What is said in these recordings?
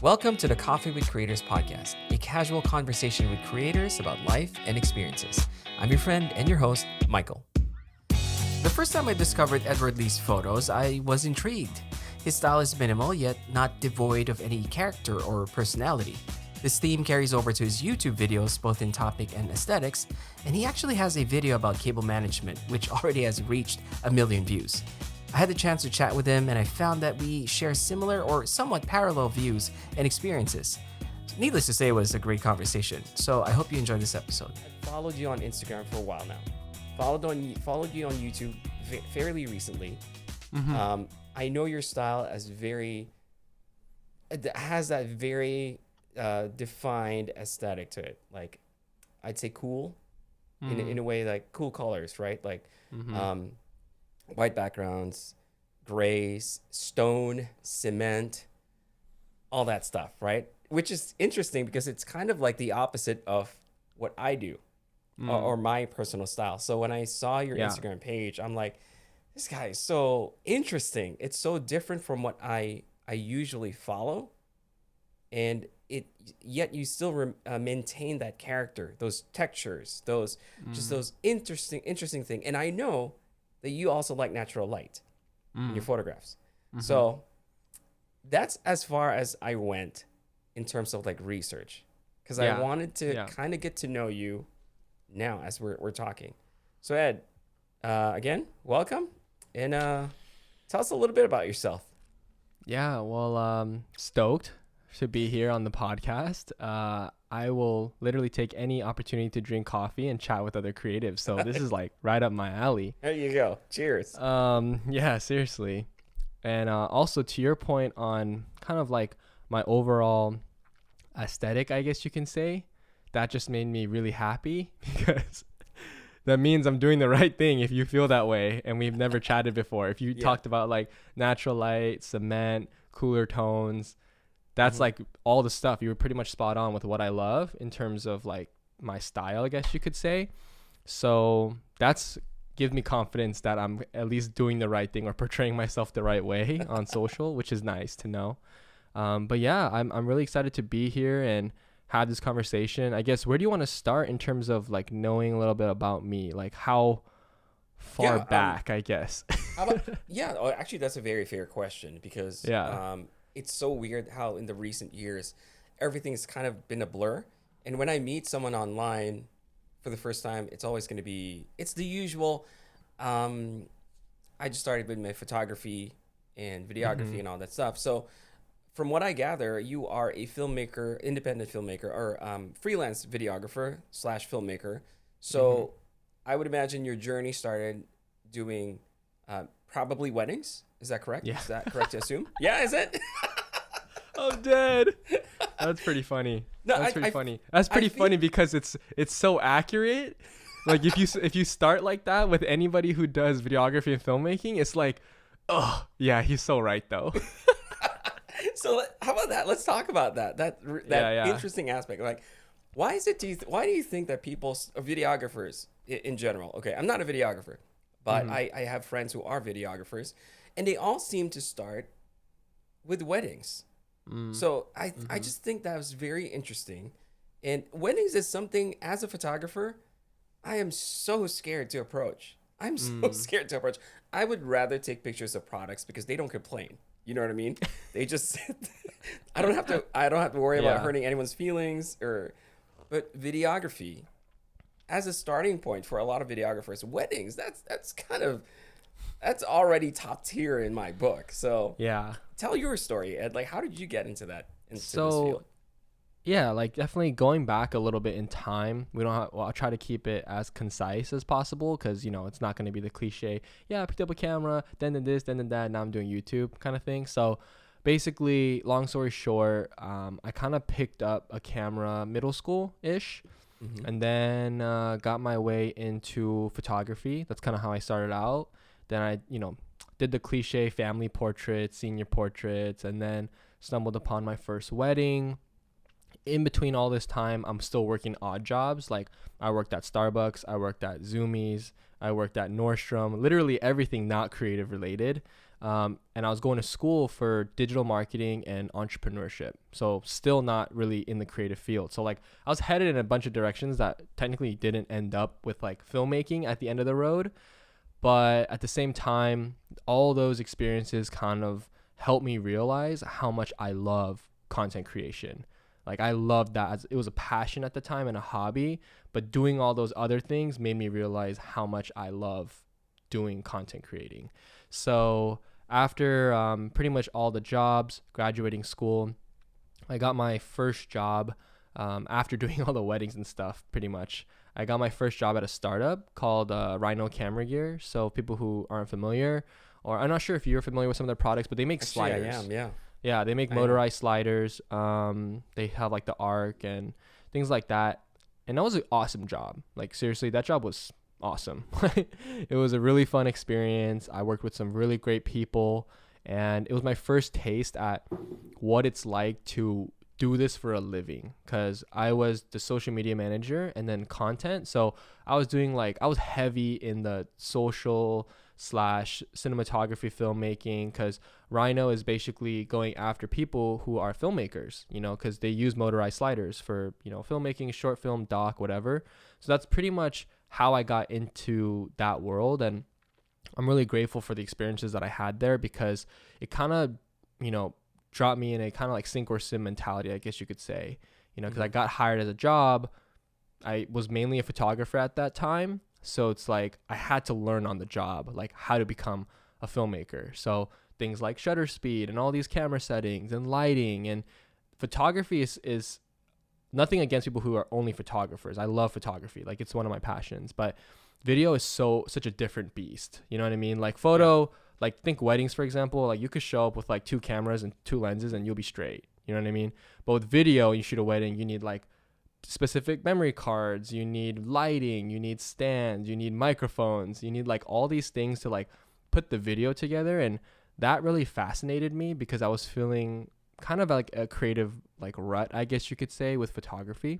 Welcome to the Coffee with Creators podcast, a casual conversation with creators about life and experiences. I'm your friend and your host, Michael. The first time I discovered Edward Lee's photos, I was intrigued. His style is minimal, yet not devoid of any character or personality. This theme carries over to his YouTube videos, both in topic and aesthetics, and he actually has a video about cable management, which already has reached 1 million views. I had the chance to chat with him, and I found that we share similar or somewhat parallel views and experiences. Needless to say, it was a great conversation, so I hope you enjoyed this episode. I followed you on Instagram for a while now. Followed you on YouTube fairly recently. Mm-hmm. I know your style as has that very defined aesthetic to it. Like, I'd say cool, in a way, like cool colors, right? Like, white backgrounds, grays, stone, cement, all that stuff, right? Which is interesting because it's kind of like the opposite of what I do or my personal style. So when I saw your Instagram page, I'm like, this guy is so interesting. It's so different from what I usually follow. And yet you still maintain that character, those textures, those interesting thing. And I know that you also like natural light in your photographs. So that's as far as I went in terms of like research, because I wanted to kind of get to know you now as we're talking. So Ed, again, welcome, and tell us a little bit about yourself. Yeah, well, stoked to be here on the podcast. I will literally take any opportunity to drink coffee and chat with other creatives. So this is like right up my alley. There you go. Cheers. Yeah, seriously. And also to your point on kind of like my overall aesthetic, I guess you can say, that just made me really happy because that means I'm doing the right thing if you feel that way. And we've never chatted before. If you talked about like natural light, cement, cooler tones, that's like all the stuff. You were pretty much spot on with what I love in terms of like my style, I guess you could say. So that's give me confidence that I'm at least doing the right thing or portraying myself the right way on social, which is nice to know. But yeah, I'm really excited to be here and have this conversation. I guess, where do you want to start in terms of like knowing a little bit about me? Like how far back, I guess. Actually, that's a very fair question because it's so weird how in the recent years, everything's kind of been a blur. And when I meet someone online for the first time, it's always going to be, it's the usual. I just started with my photography and videography and all that stuff. So from what I gather, you are a filmmaker, independent filmmaker, or freelance videographer / filmmaker. So I would imagine your journey started doing probably weddings. Is that correct? Yeah. Is that correct to assume? Yeah, is it? I'm dead. That's pretty funny. That's pretty funny because it's so accurate. Like if you start like that with anybody who does videography and filmmaking, it's like, oh yeah, he's so right though. So how about that? Let's talk about that interesting aspect. Like, why do you think that people, videographers in general? Okay, I'm not a videographer, but I have friends who are videographers, and they all seem to start with weddings. So I just think that was very interesting. And weddings is something, as a photographer, I am so scared to approach. I would rather take pictures of products because they don't complain. You know what I mean? They just I don't have to worry about hurting anyone's feelings but videography as a starting point for a lot of videographers, weddings, that's already top tier in my book. So tell your story, Ed. Like, how did you get into this field? Yeah, like definitely going back a little bit in time. I'll try to keep it as concise as possible because, it's not going to be the cliche, I picked up a camera, then this, then that, now I'm doing YouTube kind of thing. So basically, long story short, I kind of picked up a camera middle school-ish and then got my way into photography. That's kind of how I started out. Then I, did the cliche family portraits, senior portraits, and then stumbled upon my first wedding. In between all this time, I'm still working odd jobs. Like I worked at Starbucks, I worked at Zoomies, I worked at Nordstrom, literally everything not creative related. And I was going to school for digital marketing and entrepreneurship. So still not really in the creative field. So like I was headed in a bunch of directions that technically didn't end up with like filmmaking at the end of the road. But at the same time, all those experiences kind of helped me realize how much I love content creation. Like I loved that. It was a passion at the time and a hobby, but doing all those other things made me realize how much I love doing content creating. So after pretty much all the jobs, graduating school, I got my first job after doing all the weddings and stuff, pretty much. I got my first job at a startup called Rhino Camera Gear. So people who aren't familiar, or I'm not sure if you're familiar with some of their products, but they make sliders. I am, yeah. Yeah, they make motorized sliders. They have like the arc and things like that. And that was an awesome job. Like seriously, that job was awesome. It was a really fun experience. I worked with some really great people, and it was my first taste at what it's like to do this for a living, because I was the social media manager and then content. So I was heavy in the social / cinematography filmmaking, because Rhino is basically going after people who are filmmakers, because they use motorized sliders for, filmmaking, short film, doc, whatever. So that's pretty much how I got into that world. And I'm really grateful for the experiences that I had there, because it kind of, dropped me in a kind of like sink or swim mentality, I guess you could say, because I got hired as a job. I was mainly a photographer at that time. So it's like I had to learn on the job, like how to become a filmmaker. So things like shutter speed and all these camera settings and lighting, and photography is nothing against people who are only photographers. I love photography. Like it's one of my passions, but video is such a different beast. You know what I mean? Like photo, like think weddings, for example, like you could show up with like 2 cameras and 2 lenses and you'll be straight. You know what I mean? But with video, you shoot a wedding, you need like specific memory cards, you need lighting, you need stands, you need microphones, you need like all these things to like put the video together. And that really fascinated me, because I was feeling kind of like a creative like rut, I guess you could say, with photography.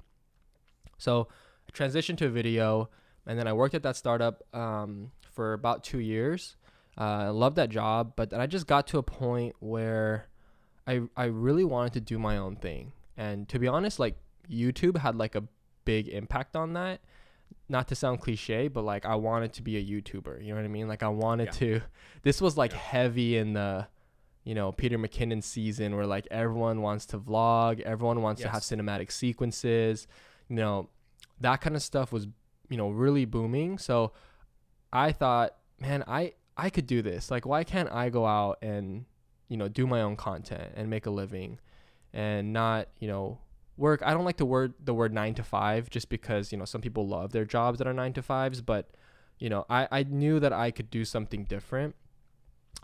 So I transitioned to video, and then I worked at that startup for about 2 years. I loved that job, but then I just got to a point where I really wanted to do my own thing. And to be honest, like YouTube had like a big impact on that. Not to sound cliche, but like I wanted to be a YouTuber. You know what I mean? Like I wanted to. This was like heavy in the, Peter McKinnon season, where like everyone wants to vlog, everyone wants to have cinematic sequences, that kind of stuff was, really booming. So I thought, man, I could do this. Like, why can't I go out and, do my own content and make a living and not, work. I don't like the word 9 to 5, just because, some people love their jobs that are 9 to 5s, but, I knew that I could do something different.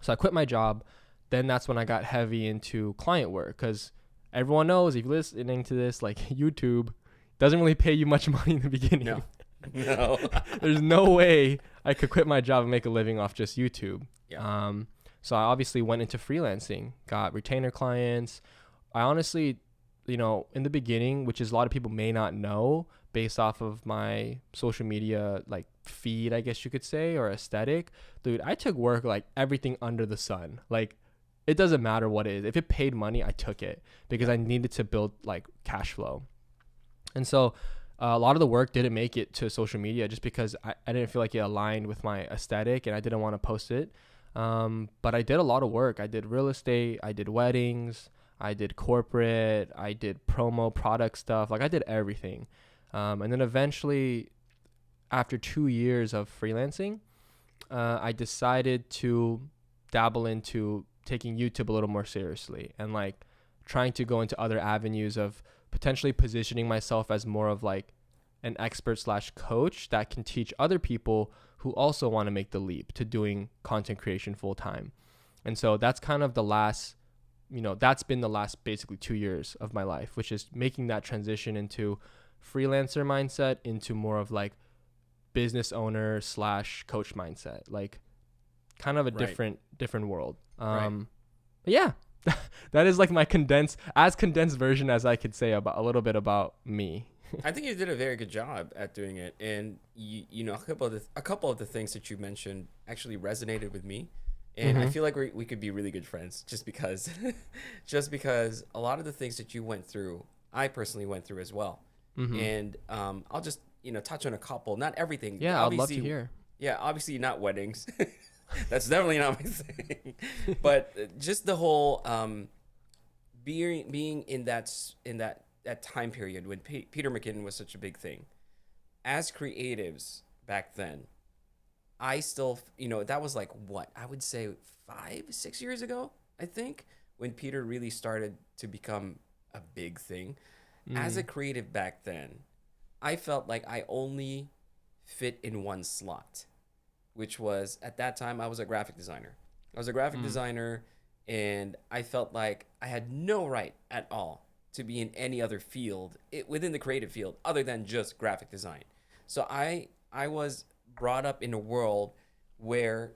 So I quit my job. Then that's when I got heavy into client work, because everyone knows, if you're listening to this, like YouTube doesn't really pay you much money in the beginning. No. There's no way I could quit my job and make a living off just YouTube. Yeah. So I obviously went into freelancing, got retainer clients. I honestly, in the beginning, which is a lot of people may not know based off of my social media, like feed, I guess you could say, or aesthetic, dude, I took work like everything under the sun. Like it doesn't matter what it is. If it paid money, I took it, because I needed to build like cash flow. And so a lot of the work didn't make it to social media, just because I didn't feel like it aligned with my aesthetic and I didn't want to post it. But I did a lot of work. I did real estate, I did weddings, I did corporate, I did promo product stuff. Like I did everything. And then eventually, after 2 years of freelancing, I decided to dabble into taking YouTube a little more seriously, and like trying to go into other avenues of potentially positioning myself as more of like an expert / coach that can teach other people who also want to make the leap to doing content creation full time. And so that's kind of that's been the last basically 2 years of my life, which is making that transition into freelancer mindset into more of like business owner / coach mindset, like kind of a different world. But yeah, that is like my condensed version as I could say about a little bit about me. I think you did a very good job at doing it, and a couple of the things that you mentioned actually resonated with me, And I feel like we could be really good friends just because, just because a lot of the things that you went through, I personally went through as well. And I'll just, touch on a couple, not everything. Yeah, I'd love to hear. Yeah, obviously not weddings. That's definitely not my thing. But just the whole being in that time period when Peter McKinnon was such a big thing. As creatives back then, I still, that was like what I would say 5-6 years ago, I think, when Peter really started to become a big thing. As a creative back then, I felt like I only fit in one slot, which was at that time I was a graphic designer. I was a graphic designer, and I felt like I had no right at all to be in any other field within the creative field other than just graphic design. So I was brought up in a world where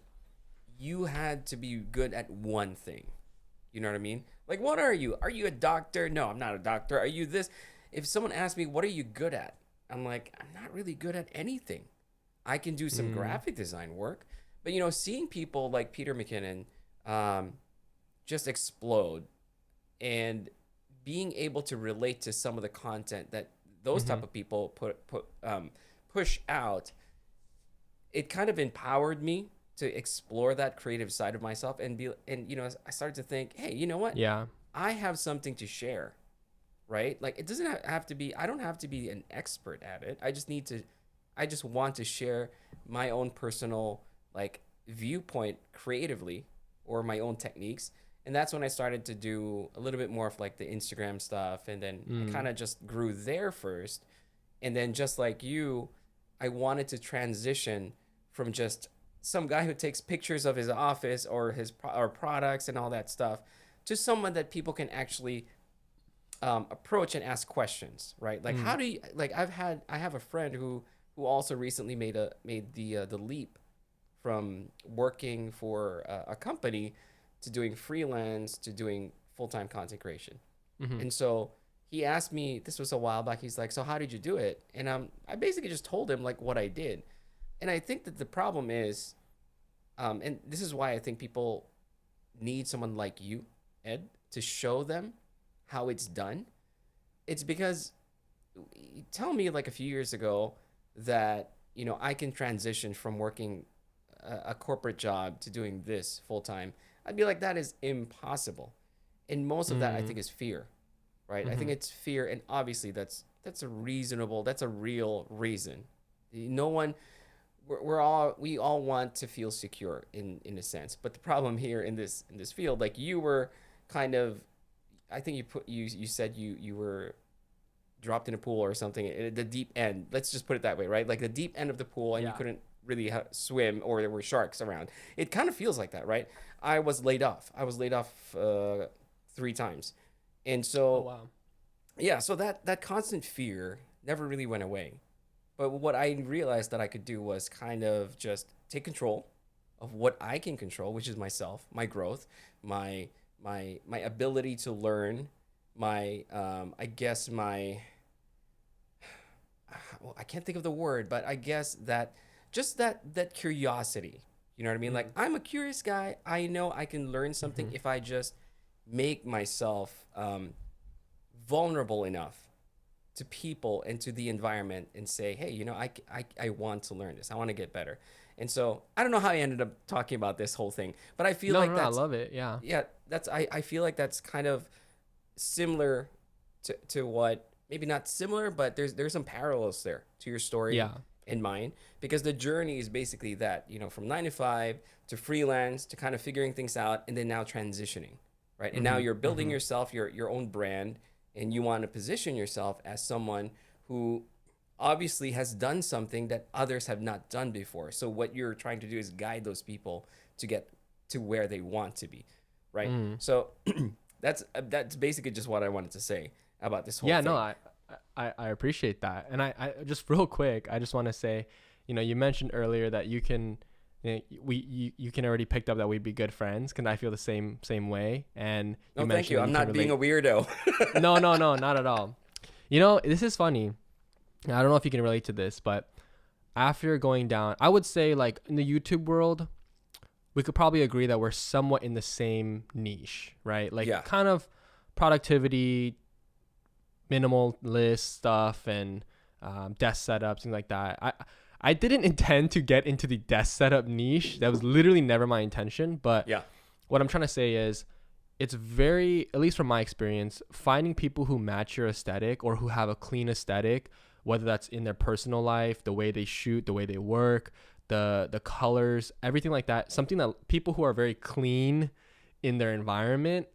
you had to be good at one thing. You know what I mean? Like, what are you? Are you a doctor? No, I'm not a doctor. Are you this? If someone asks me, what are you good at? I'm like, I'm not really good at anything. I can do some graphic design work. But, seeing people like Peter McKinnon just explode and being able to relate to some of the content that those type of people push out, it kind of empowered me to explore that creative side of myself and I started to think, hey, you know what? Yeah. I have something to share, right? Like, it doesn't have to be, I don't have to be an expert at it. I just want to share my own personal, like, viewpoint creatively, or my own techniques. And that's when I started to do a little bit more of like the Instagram stuff. And then I kind of just grew there first. And then just like you, I wanted to transition from just some guy who takes pictures of his office or his products and all that stuff to someone that people can actually approach and ask questions, right? Like, how do you, like, I have a friend who also recently made the leap from working for a company to doing freelance to doing full-time content creation. And so he asked me, this was a while back, he's like, so how did you do it? And I basically just told him like what I did. And I think that the problem is, and this is why I think people need someone like you, Ed, to show them how it's done. It's because you tell me like a few years ago that, I can transition from working a corporate job to doing this full time. I'd be like, that is impossible. And most of that, I think, is fear, right? I think it's fear. And obviously that's a real reason. No one, we all want to feel secure in a sense. But the problem here in this field, like you were kind of, I think you said you were dropped in a pool or something at the deep end. Let's just put it that way, right? Like the deep end of the pool, and you couldn't really swim, or there were sharks around. It kind of feels like that, right? I was laid off 3 times. And so, yeah, so that constant fear never really went away. But what I realized that I could do was kind of just take control of what I can control, which is myself, my growth, my ability to learn, I can't think of the word, but I guess that just that curiosity, you know what I mean? Like, I'm a curious guy. I know I can learn something if I just make myself vulnerable enough to people and to the environment and say, hey, I want to learn this. I want to get better. And so I don't know how I ended up talking about this whole thing, but I feel I love it. Yeah. Yeah. I feel like that's kind of similar to what, maybe not similar, but there's some parallels there to your story and mine, because the journey is basically that, from 9 to 5 to freelance to kind of figuring things out, and then now transitioning, right? And now you're building yourself, your own brand, and you want to position yourself as someone who obviously has done something that others have not done before. So what you're trying to do is guide those people to get to where they want to be, right? So that's basically just what I wanted to say about this whole thing. No, I appreciate that. And I just real quick, I just want to say, you mentioned earlier that you can already picked up that we'd be good friends, because I feel the same way. And no, thank you. I'm not being a weirdo. No, not at all. This is funny. I don't know if you can relate to this, but after going down, I would say, like, in the YouTube world, we could probably agree that we're somewhat in the same niche, right? Like Yeah. kind of productivity, minimalist stuff, and desk setups, things like that. I didn't intend to get into the desk setup niche. That was literally never my intention. But Yeah. what I'm trying to say is, it's very, at least from my experience, finding people who match your aesthetic or who have a clean aesthetic, whether that's in their personal life, the way they shoot, the way they work, the colors, everything like that. Something that people who are very clean in their environment,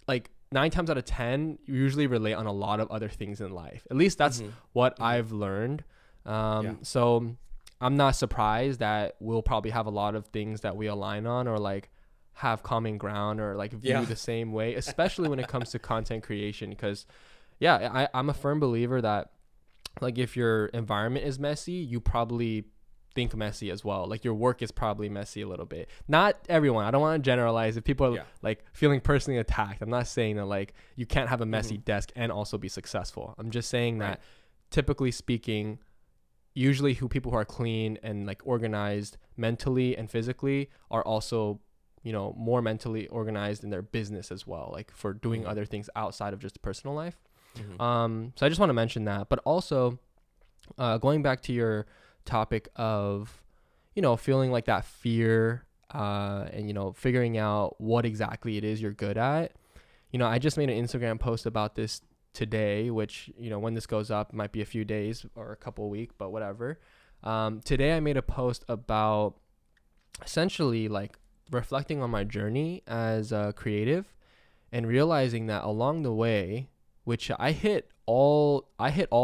like 9 times out of 10, usually relate on a lot of other things in life. At least that's what I've learned. So I'm not surprised that we'll probably have a lot of things that we align on, or like have common ground, or like view the same way, especially when it comes to content creation. Because I'm a firm believer that, like, if your environment is messy, you probably think messy as well. Like, your work is probably messy a little bit. Not everyone. I don't want to generalize. If people are like feeling personally attacked, I'm not saying that like you can't have a messy desk and also be successful. I'm just saying that typically speaking, usually people who are clean and like organized mentally and physically are also, you know, more mentally organized in their business as well, like for doing other things outside of just personal life. So I just want to mention that. But also, going back to your topic of, you know, feeling like that fear, and, you know, figuring out what exactly it is you're good at. You know, I just made an Instagram post about this today, which, you know, when this goes up, might be a few days or a couple of weeks, but whatever. Today I made a post about essentially like reflecting on my journey as a creative, and realizing that along the way, which I hit all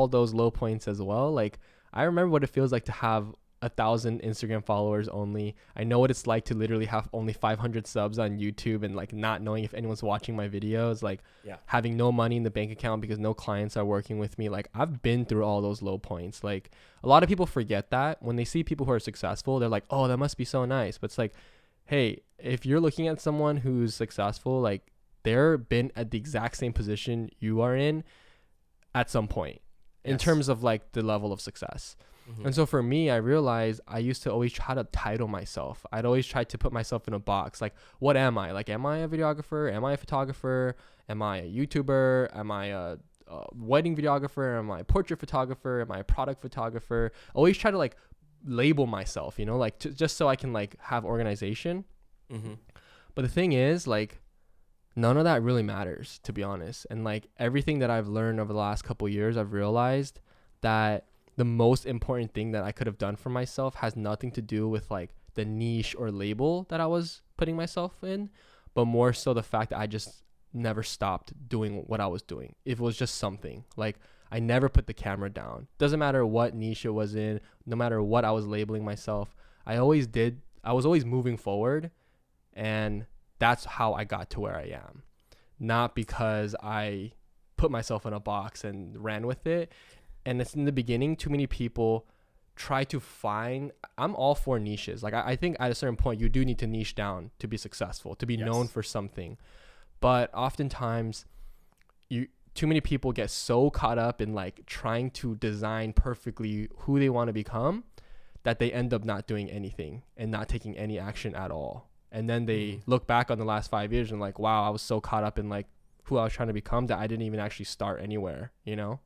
those low points as well. Like, I remember what it feels like to have 1,000 Instagram followers only. I know what it's like to literally have only 500 subs on YouTube, and like not knowing if anyone's watching my videos, like having no money in the bank account because no clients are working with me. Like, I've been through all those low points. Like, a lot of people forget that when they see people who are successful, they're like, oh, that must be so nice. But it's like, hey, if you're looking at someone who's successful, like, they're been at the exact same position you are in at some point in terms of like the level of success. And so for me, I realized I used to always try to title myself. I'd always try to put myself in a box. Like, what am I? Like, am I a videographer? Am I a photographer? Am I a YouTuber? Am I a wedding videographer? Am I a portrait photographer? Am I a product photographer? I always try to like label myself, you know, like just so I can like have organization. But the thing is, like, none of that really matters, to be honest. And like everything that I've learned over the last couple of years, I've realized that the most important thing that I could have done for myself has nothing to do with like the niche or label that I was putting myself in, but more so the fact that I just never stopped doing what I was doing. If it was just something, like, I never put the camera down. Doesn't matter what niche it was in, no matter what I was labeling myself, I was always moving forward. And that's how I got to where I am. Not because I put myself in a box and ran with it. And it's in the beginning, too many people try to find, I'm all for niches. Like, I think at a certain point, you do need to niche down to be successful, to be known for something. But oftentimes, too many people get so caught up in like trying to design perfectly who they want to become that they end up not doing anything and not taking any action at all. And then they look back on the last 5 years and like, wow, I was so caught up in like who I was trying to become that I didn't even actually start anywhere, you know?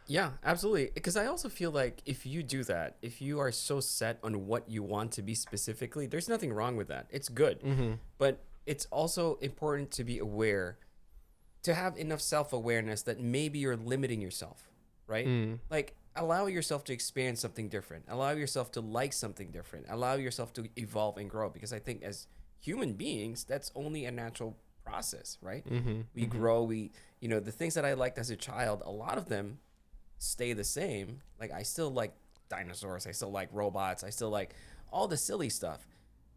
Yeah, absolutely. Because I also feel like if you do that, if you are so set on what you want to be specifically, there's nothing wrong with that. It's good. But it's also important to be aware, to have enough self-awareness that maybe you're limiting yourself, right? Like, allow yourself to experience something different. Allow yourself to like something different. Allow yourself to evolve and grow. Because I think as human beings, that's only a natural process, right? We grow, you know, the things that I liked as a child, a lot of them stay the same. Like, I still like dinosaurs, I still like robots, I still like all the silly stuff,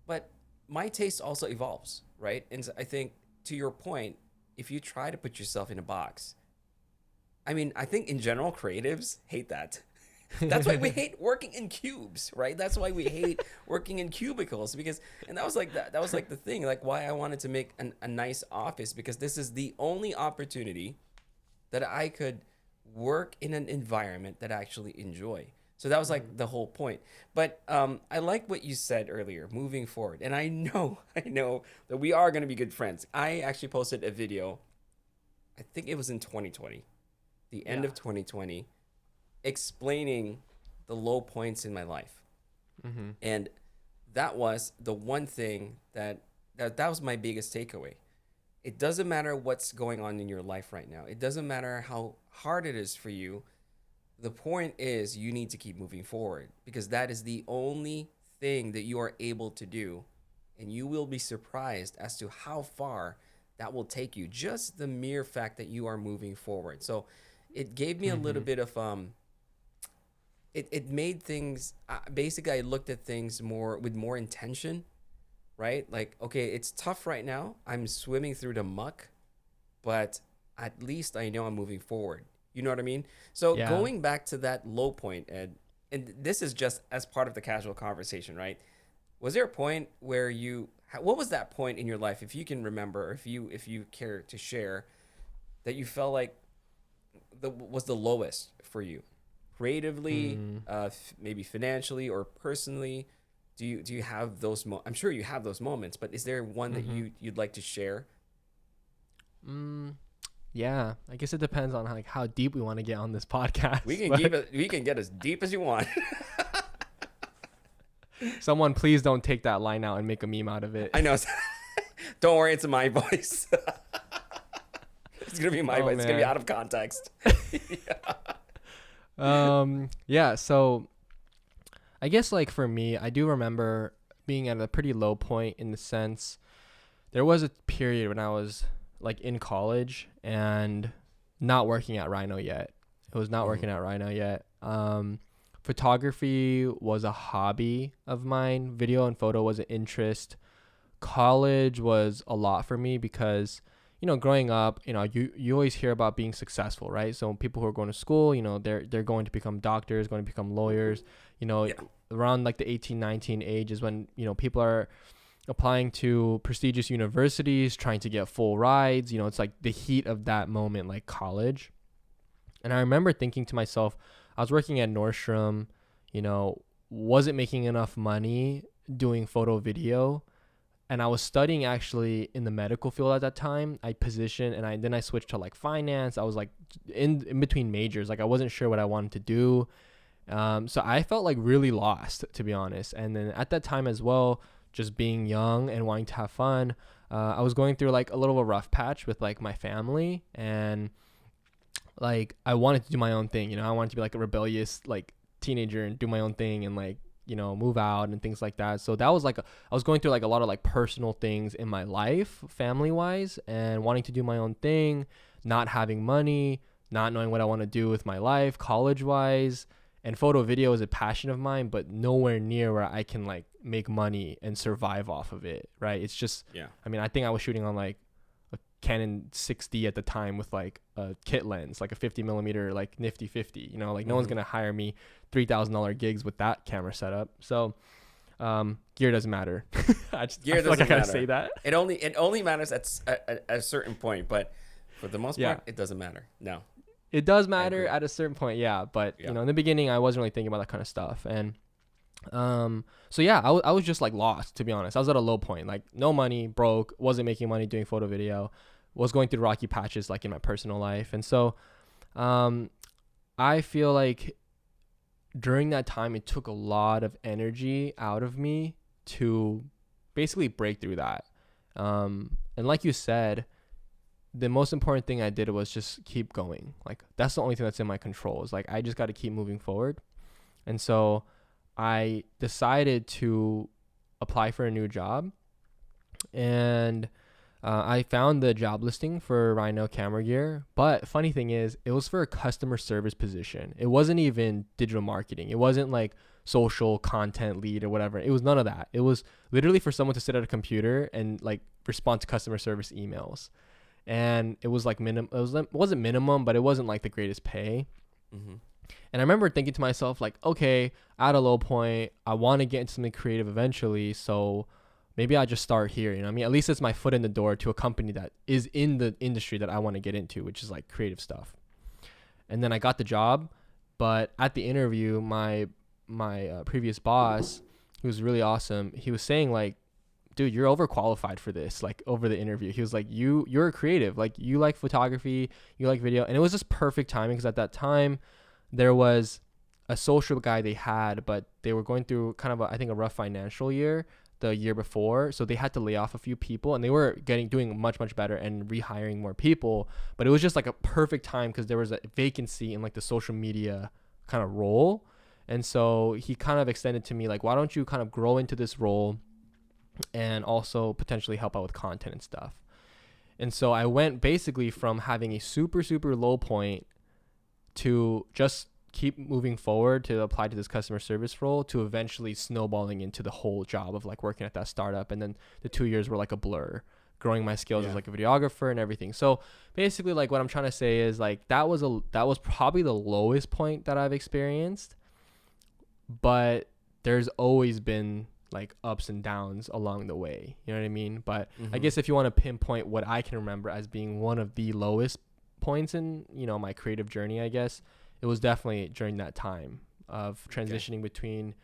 but my taste also evolves, right? And so I think, to your point, if you try to put yourself in a box, I mean, I think in general creatives hate that. That's why we hate working in cubes, right? That's why we hate working in cubicles, because, and that was like the thing, like why I wanted to make a nice office, because this is the only opportunity that I could work in an environment that I actually enjoy. So that was like the whole point. But I like what you said earlier, moving forward. And I know, I know that we are going to be good friends. I actually posted a video, I think it was in 2020, the end Yeah. of 2020, explaining the low points in my life. Mm-hmm. And that was the one thing that was my biggest takeaway. It doesn't matter what's going on in your life right now. It doesn't matter how hard it is for you. The point is you need to keep moving forward because that is the only thing that you are able to do. And you will be surprised as to how far that will take you. Just the mere fact that you are moving forward. So it gave me a little bit of it made things basically I looked at things more with more intention, right? Like, okay, it's tough right now. I'm swimming through the muck, but at least I know I'm moving forward. You know what I mean? So Yeah. going back to that low point, Ed, and this is just as part of the casual conversation, right? Was there a point where what was that point in your life, if you can remember, or if you care to share, that you felt like was the lowest for you, creatively, maybe financially or personally? Do you have those? I'm sure you have those moments, but is there one that you'd like to share? Yeah, I guess it depends on like how deep we want to get on this podcast. We can we can get as deep as you want. Someone please don't take that line out and make a meme out of it. I know. Don't worry, it's my voice. It's gonna be my voice. It's gonna be out of context. Yeah, so I guess like for me, I do remember being at a pretty low point in the sense there was a period when I was like in college and not working at Rhino yet. It was not working at Rhino yet. Photography was a hobby of mine. Video and photo was an interest. College was a lot for me because, you know, growing up, you know, you always hear about being successful, right? So people who are going to school, you know, they're going to become doctors, going to become lawyers, you know, around like the 18, 19 age is when, you know, people are applying to prestigious universities, trying to get full rides. You know, it's like the heat of that moment, like college. And I remember thinking to myself, I was working at Nordstrom, you know, wasn't making enough money doing photo video. And I was studying actually in the medical field at that time. I positioned and then I switched to like finance. I was like in between majors. Like I wasn't sure what I wanted to do. So I felt like really lost, to be honest. And then at that time as well, just being young and wanting to have fun, I was going through like a little of a rough patch with like my family, and like I wanted to do my own thing. You know, I wanted to be like a rebellious like teenager and do my own thing and like, you know, move out and things like that. So that was like I was going through like a lot of like personal things in my life, family wise, and wanting to do my own thing, not having money, not knowing what I want to do with my life, college wise. And photo video is a passion of mine, but nowhere near where I can like make money and survive off of it. Right. It's just, I mean, I think I was shooting on like a Canon 6D at the time with like a kit lens, like a 50 millimeter, like nifty 50, you know, like no one's going to hire me $3,000 gigs with that camera setup. So, gear doesn't matter. I feel like I gotta say that. It only matters at a certain point, but for the most part, it doesn't matter. No. It does matter at a certain point, but you know, in the beginning, I wasn't really thinking about that kind of stuff, and so yeah, I was just like lost, to be honest. I was at a low point, like no money, broke, wasn't making money doing photo video, was going through rocky patches like in my personal life, and so I feel like during that time, it took a lot of energy out of me to basically break through that, and like you said, the most important thing I did was just keep going. Like that's the only thing that's in my control, is like I just got to keep moving forward. And so I decided to apply for a new job, and I found the job listing for Rhino Camera Gear. But funny thing is, it was for a customer service position. It wasn't even digital marketing. It wasn't like social content lead or whatever. It was none of that. It was literally for someone to sit at a computer and like respond to customer service emails. And it was like it wasn't minimum, but it wasn't like the greatest pay. And I remember thinking to myself, like, okay, at a low point, I want to get into something creative eventually. So maybe I'll just start here. You know what I mean? At least it's my foot in the door to a company that is in the industry that I want to get into, which is like creative stuff. And then I got the job, But at the interview, my previous boss, who was really awesome, he was saying like, dude, you're overqualified for this. Like over the interview, he was like, you're a creative, like you like photography, you like video. And it was just perfect timing, because at that time there was a social guy they had, but they were going through kind of I think a rough financial year the year before, so they had to lay off a few people, and they were doing much better and rehiring more people. But it was just like a perfect time, because there was a vacancy in like the social media kind of role. And so he kind of extended to me like, why don't you kind of grow into this role and also potentially help out with content and stuff. And so I went basically from having a super low point to just keep moving forward to apply to this customer service role, to eventually snowballing into the whole job of like working at that startup. And then the 2 years were like a blur, growing my skills as like a videographer and everything. So basically like what I'm trying to say is like that was probably the lowest point that I've experienced, but there's always been like ups and downs along the way, you know what I mean? But I guess if you want to pinpoint what I can remember as being one of the lowest points in, you know, my creative journey, I guess it was definitely during that time of transitioning between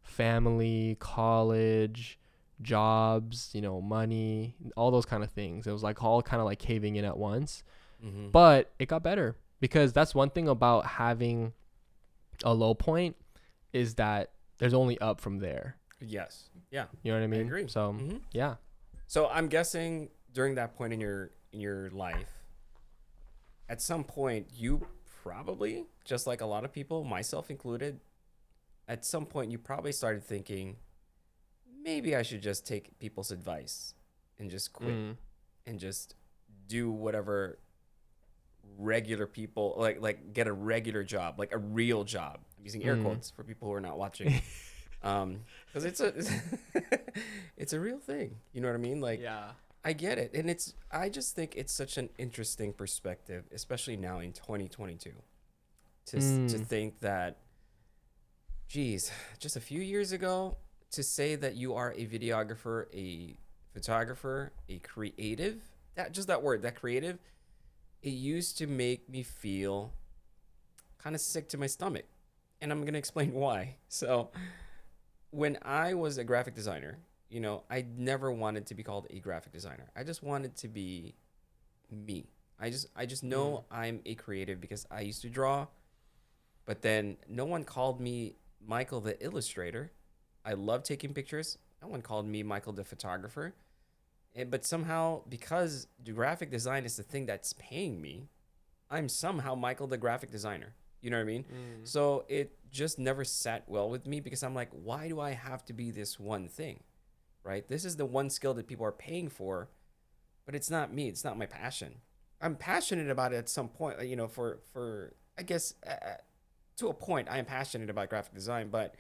family, college, jobs, you know, money, all those kind of things. It was like all kind of like caving in at once. But it got better, because that's one thing about having a low point, is that there's only up from there. Yes. Yeah. You know what I mean? I agree. So yeah. So I'm guessing during that point in your life, at some point you probably, just like a lot of people, myself included, at some point you probably started thinking, maybe I should just take people's advice and just quit and just do whatever regular people like get a regular job, like a real job. I'm using air quotes for people who are not watching. Because it's a real thing, you know what I mean? Like, I get it, and I just think it's such an interesting perspective, especially now in 2022, to think that, geez, just a few years ago, to say that you are a videographer, a photographer, a creative, that word, that creative, it used to make me feel kind of sick to my stomach, and I'm gonna explain why. So when I was a graphic designer, you know, I never wanted to be called a graphic designer. I just wanted to be me. I just know I'm a creative because I used to draw, but then no one called me Michael the illustrator. I love taking pictures. No one called me Michael the photographer. But somehow, because the graphic design is the thing that's paying me, I'm somehow Michael the graphic designer. You know what I mean? So it just never sat well with me, because I'm like, why do I have to be this one thing, right? This is the one skill that people are paying for, but it's not me. It's not my passion. I'm passionate about it at some point, you know, for I guess, to a point, I am passionate about graphic design, but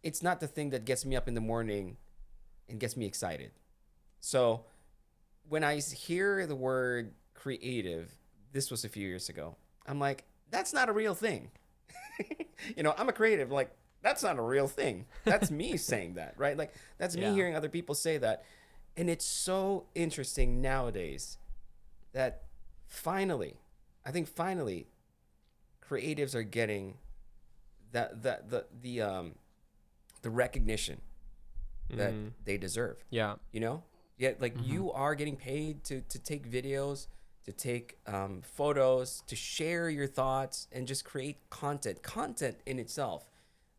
it's not the thing that gets me up in the morning and gets me excited. So when I hear the word creative, this was a few years ago, I'm like, that's not a real thing. You know, I'm a creative. Like, that's not a real thing. That's me saying that, right? Like, that's me hearing other people say that. And it's so interesting nowadays that finally, I think finally, creatives are getting the recognition that they deserve. Yeah. You know? Yeah, like you are getting paid to take videos, to take photos, to share your thoughts, and just create content. Content in itself,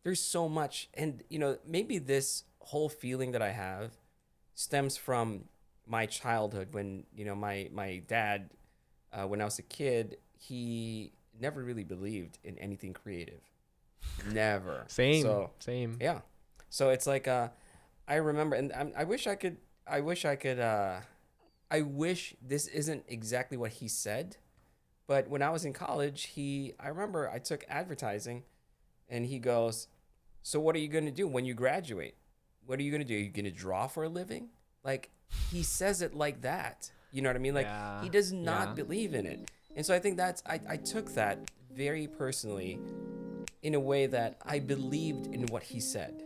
there's so much. And, you know, maybe this whole feeling that I have stems from my childhood when, you know, my dad, when I was a kid, he never really believed in anything creative. Never. Same. Yeah. So it's like, I remember, and I wish this isn't exactly what he said, but when I was in college, I remember I took advertising, and he goes, so what are you going to do when you graduate? What are you going to do? Are you going to draw for a living? Like, he says it like that. You know what I mean? Like, he does not believe in it. And so I think I took that very personally, in a way that I believed in what he said.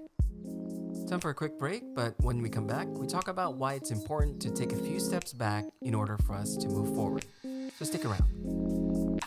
Time for a quick break, but when we come back, we talk about why it's important to take a few steps back in order for us to move forward. So stick around.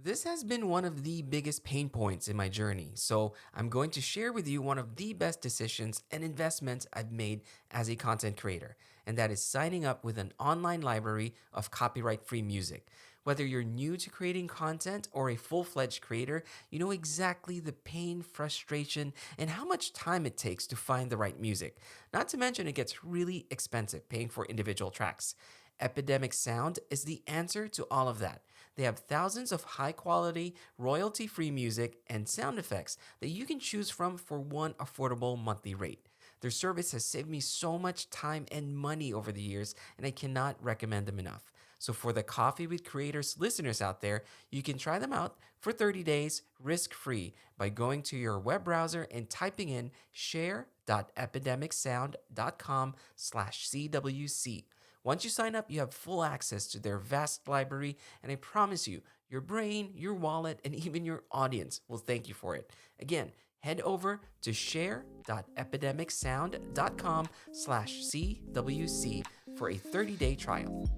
This has been one of the biggest pain points in my journey, so I'm going to share with you one of the best decisions and investments I've made as a content creator, and that is signing up with an online library of copyright-free music. Whether you're new to creating content or a full-fledged creator, you know exactly the pain, frustration, and how much time it takes to find the right music. Not to mention, it gets really expensive paying for individual tracks. Epidemic Sound is the answer to all of that. They have thousands of high quality, royalty free music and sound effects that you can choose from for one affordable monthly rate. Their service has saved me so much time and money over the years, and I cannot recommend them enough. So, for the Coffee with Creators listeners out there, you can try them out for 30 days risk free by going to your web browser and typing in share.epidemicsound.com/CWC. Once you sign up, you have full access to their vast library, and I promise you, your brain, your wallet, and even your audience will thank you for it. Again, head over to share.epidemicsound.com/CWC for a 30-day trial.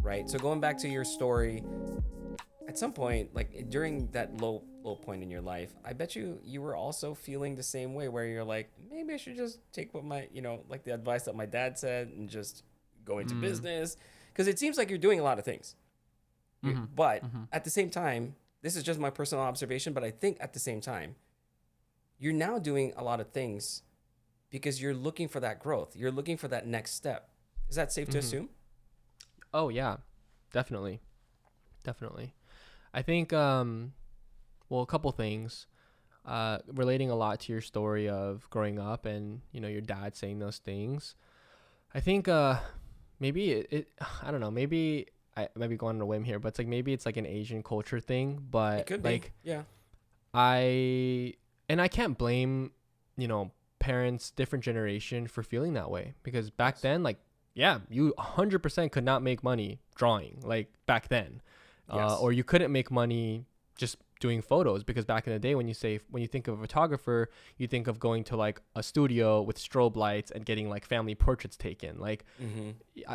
Right. So going back to your story, at some point, like during that low point in your life, I bet you were also feeling the same way, where you're like, maybe I should just take what my, like the advice that my dad said and just go into business, because it seems like you're doing a lot of things. But at the same time, this is just my personal observation, but I think at the same time, you're now doing a lot of things because you're looking for that growth. You're looking for that next step. Is that safe to assume? Oh yeah, definitely. I think, well, a couple things, relating a lot to your story of growing up and, your dad saying those things. I think, maybe it I don't know, maybe I might be going on a whim here, but it's like, maybe it's like an Asian culture thing, but It could like, be. Yeah. I can't blame, parents, different generation for feeling that way, because back then, like, yeah, you 100% could not make money drawing, like back then. Or you couldn't make money just doing photos, because back in the day, when you think of a photographer, you think of going to like a studio with strobe lights and getting like family portraits taken. Like,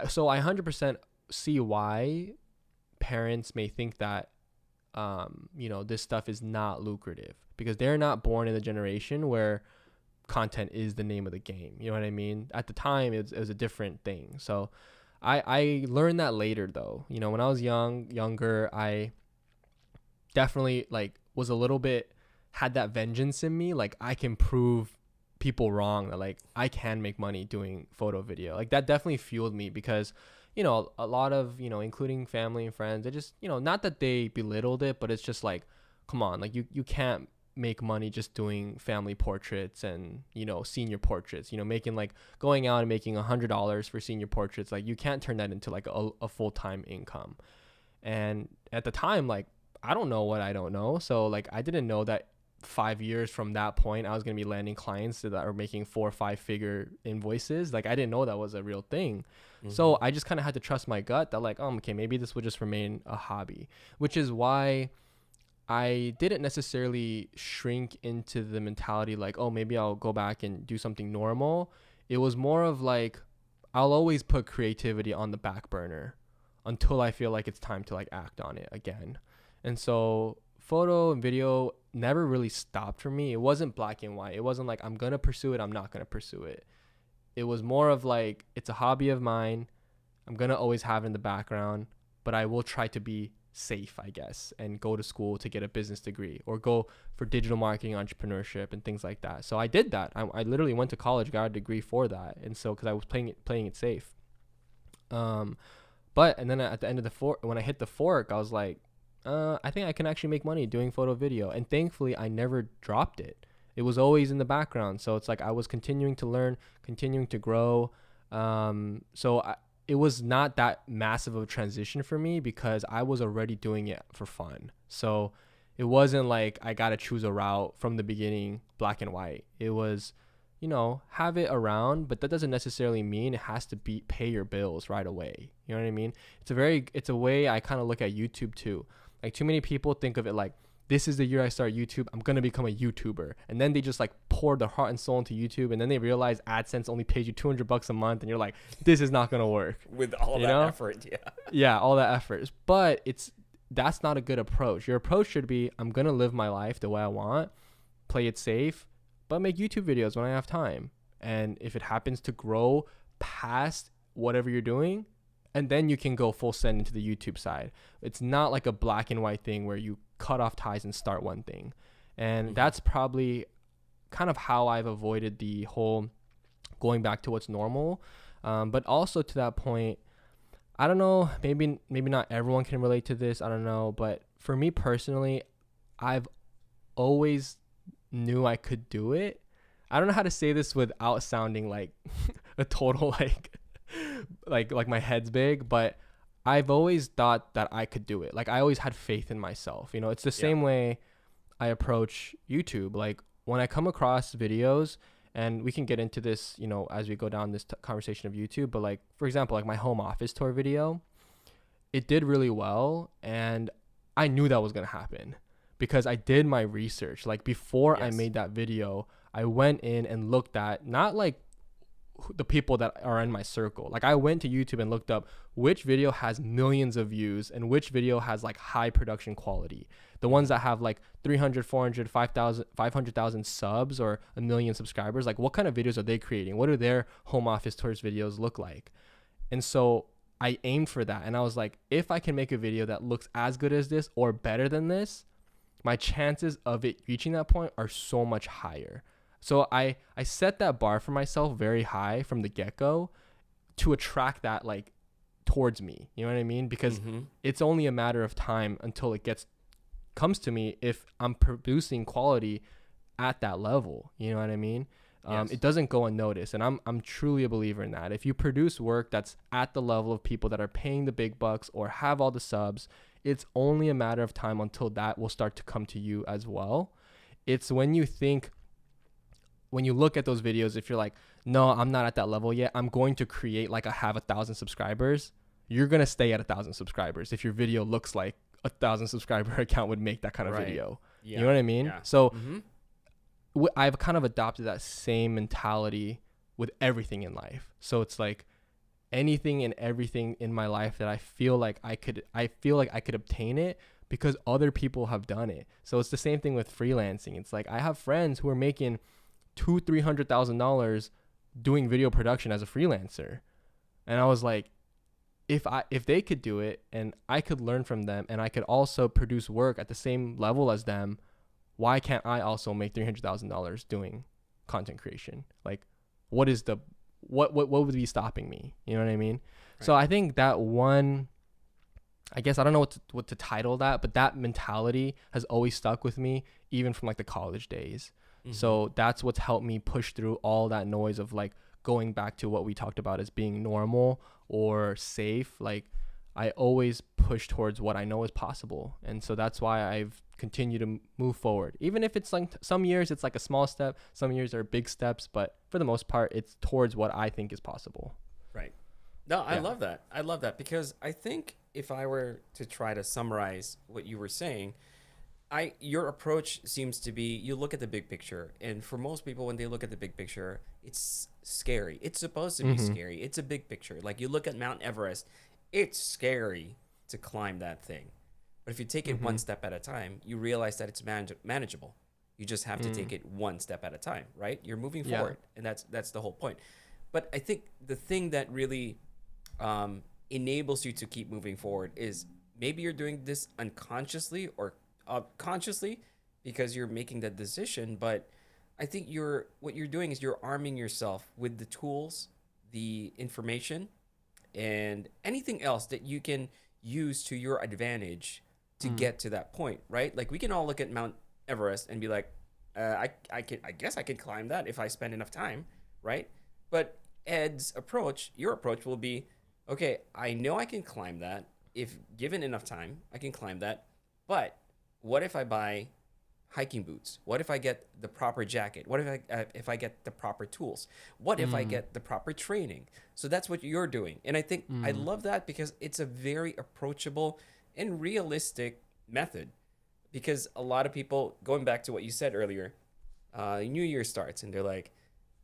so I 100% see why parents may think that, this stuff is not lucrative, because they're not born in the generation where content is the name of the game. You know what I mean? At the time, it was a different thing. So I learned that later, though. When I was younger, I definitely like was a little bit, had that vengeance in me. Like, I can prove people wrong, that like I can make money doing photo video. Like, that definitely fueled me, because, a lot of, including family and friends, they just, not that they belittled it, but it's just like, come on, like you can't make money just doing family portraits and, senior portraits, making like going out and making $100 for senior portraits. Like, you can't turn that into like a full-time income. And at the time, like, I don't know what I don't know. So like, I didn't know that 5 years from that point, I was going to be landing clients that are making 4 or 5 figure invoices. Like, I didn't know that was a real thing. So I just kind of had to trust my gut that like, okay, maybe this will just remain a hobby, which is why I didn't necessarily shrink into the mentality like, oh, maybe I'll go back and do something normal. It was more of like, I'll always put creativity on the back burner until I feel like it's time to like act on it again. And so photo and video never really stopped for me. It wasn't black and white. It wasn't like, I'm going to pursue it, I'm not going to pursue it. It was more of like, it's a hobby of mine. I'm going to always have it in the background, but I will try to be safe, I guess, and go to school to get a business degree, or go for digital marketing, entrepreneurship, and things like that. So I did that. I literally went to college, got a degree for that. And so, because I was playing it safe. And then at the end of when I hit the fork, I was like, I think I can actually make money doing photo video. And thankfully, I never dropped it. It was always in the background. So it's like I was continuing to learn, continuing to grow. It was not that massive of a transition for me, because I was already doing it for fun. So it wasn't like I got to choose a route from the beginning, black and white. It was, have it around, but that doesn't necessarily mean it has to pay your bills right away. You know what I mean? It's a way I kind of look at YouTube too. Like, too many people think of it like, this is the year I start YouTube, I'm going to become a YouTuber. And then they just like pour their heart and soul into YouTube. And then they realize AdSense only pays you $200 a month. And you're like, this is not going to work. With all that effort. Yeah. Yeah. All that effort. But that's not a good approach. Your approach should be, I'm going to live my life the way I want, play it safe, but make YouTube videos when I have time. And if it happens to grow past whatever you're doing, and then you can go full send into the YouTube side. It's not like a black and white thing where you cut off ties and start one thing. And that's probably kind of how I've avoided the whole going back to what's normal. But also to that point, I don't know, maybe not everyone can relate to this, I don't know, but for me personally, I've always knew I could do it. I don't know how to say this without sounding like a total like my head's big, but I've always thought that I could do it. Like I always had faith in myself. You know, it's the same way I approach YouTube. Like when I come across videos, and we can get into this, you know, as we go down this conversation of YouTube, but like, for example, like my home office tour video, it did really well. And I knew that was going to happen because I did my research. Like before I made that video, I went in and looked at not like the people that are in my circle. Like I went to YouTube and looked up which video has millions of views and which video has like high production quality. The ones that have like 300, 400, 5,000, 500,000 subs or a million subscribers, like what kind of videos are they creating? What do their home office tours videos look like? And so I aimed for that. And I was like, if I can make a video that looks as good as this or better than this, my chances of it reaching that point are so much higher. So I set that bar for myself very high from the get-go to attract that like towards me. You know what I mean? Because it's only a matter of time until it comes to me if I'm producing quality at that level. You know what I mean? It doesn't go unnoticed. And I'm truly a believer in that. If you produce work that's at the level of people that are paying the big bucks or have all the subs, it's only a matter of time until that will start to come to you as well. It's when you look at those videos, if you're like, no, I'm not at that level yet, I'm going to create like I have 1,000 subscribers, you're going to stay at 1,000 subscribers if your video looks like 1,000 subscriber account would make that kind of video. You know what I mean? So I've kind of adopted that same mentality with everything in life. So it's like anything and everything in my life that I feel like I could obtain it because other people have done it. So it's the same thing with freelancing. It's like I have friends who are making $200,000-$300,000 doing video production as a freelancer, and I was like, if they could do it and I could learn from them and I could also produce work at the same level as them, why can't I also make $300,000 doing content creation? Like what would be stopping me? You know what I mean? Right. So I think that one, I guess I don't know what to title that, but that mentality has always stuck with me even from like the college days. So that's what's helped me push through all that noise of like going back to what we talked about as being normal or safe. Like I always push towards what I know is possible. And so that's why I've continued to move forward. Even if it's like some years it's like a small step, some years are big steps, but for the most part it's towards what I think is possible. Right. No, I love that. I love that because I think if I were to try to summarize what you were saying, your approach seems to be you look at the big picture, and for most people when they look at the big picture, it's scary. It's supposed to be scary. It's a big picture. Like you look at Mount Everest, it's scary to climb that thing. But if you take it one step at a time, you realize that it's manageable. You just have to take it one step at a time, right? You're moving forward, and that's the whole point. But I think the thing that really enables you to keep moving forward is maybe you're doing this unconsciously or consciously because you're making that decision, but I think what you're doing is you're arming yourself with the tools, the information, and anything else that you can use to your advantage to get to that point, right? Like we can all look at Mount Everest and be like, I guess I can climb that if I spend enough time, right? But your approach will be, okay, I know I can climb that if given enough time. I can climb that, but what if I buy hiking boots? What if I get the proper jacket? What if I get the proper tools? What if I get the proper training? So that's what you're doing. And I think I love that because it's a very approachable and realistic method. Because a lot of people, going back to what you said earlier, New Year starts and they're like,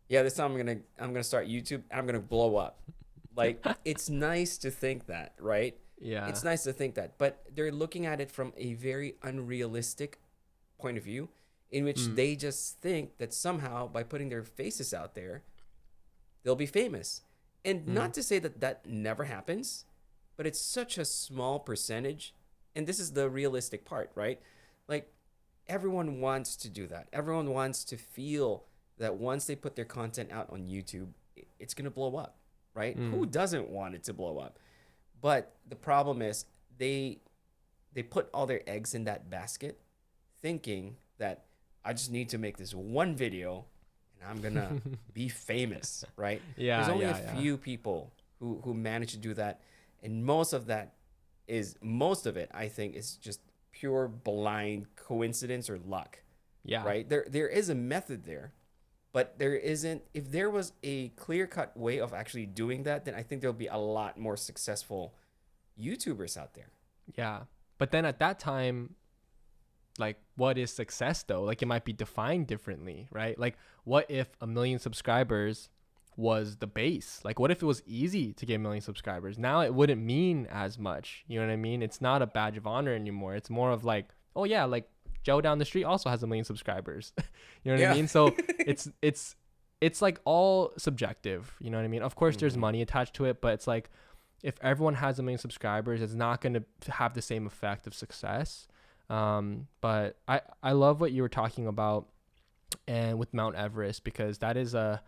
yeah, this time I'm gonna start YouTube and I'm gonna blow up. Like it's nice to think that, right? Yeah. It's nice to think that, but they're looking at it from a very unrealistic point of view, in which they just think that somehow by putting their faces out there, they'll be famous. And not to say that that never happens, but it's such a small percentage. And this is the realistic part, right? Like, everyone wants to do that. Everyone wants to feel that once they put their content out on YouTube, it's going to blow up, right? Who doesn't want it to blow up? But the problem is they put all their eggs in that basket, thinking that I just need to make this one video and I'm gonna be famous, right? Yeah. There's only a few people who manage to do that, and most of it, I think, is just pure blind coincidence or luck. Yeah. Right? There is a method there, but there isn't. If there was a clear-cut way of actually doing that, then I think there'll be a lot more successful YouTubers out there. Yeah. But then at that time, like, what is success though? Like, it might be defined differently, right? Like, what if 1 million subscribers was the base? Like, what if it was easy to get 1 million subscribers? Now it wouldn't mean as much. You know what I mean? It's not a badge of honor anymore. It's more of like, oh yeah, like Joe down the street also has 1 million subscribers. You know what I mean? So it's like all subjective. You know what I mean? Of course, there's money attached to it, but it's like, if everyone has 1 million subscribers, it's not going to have the same effect of success. But I love what you were talking about, and with Mount Everest, because that's a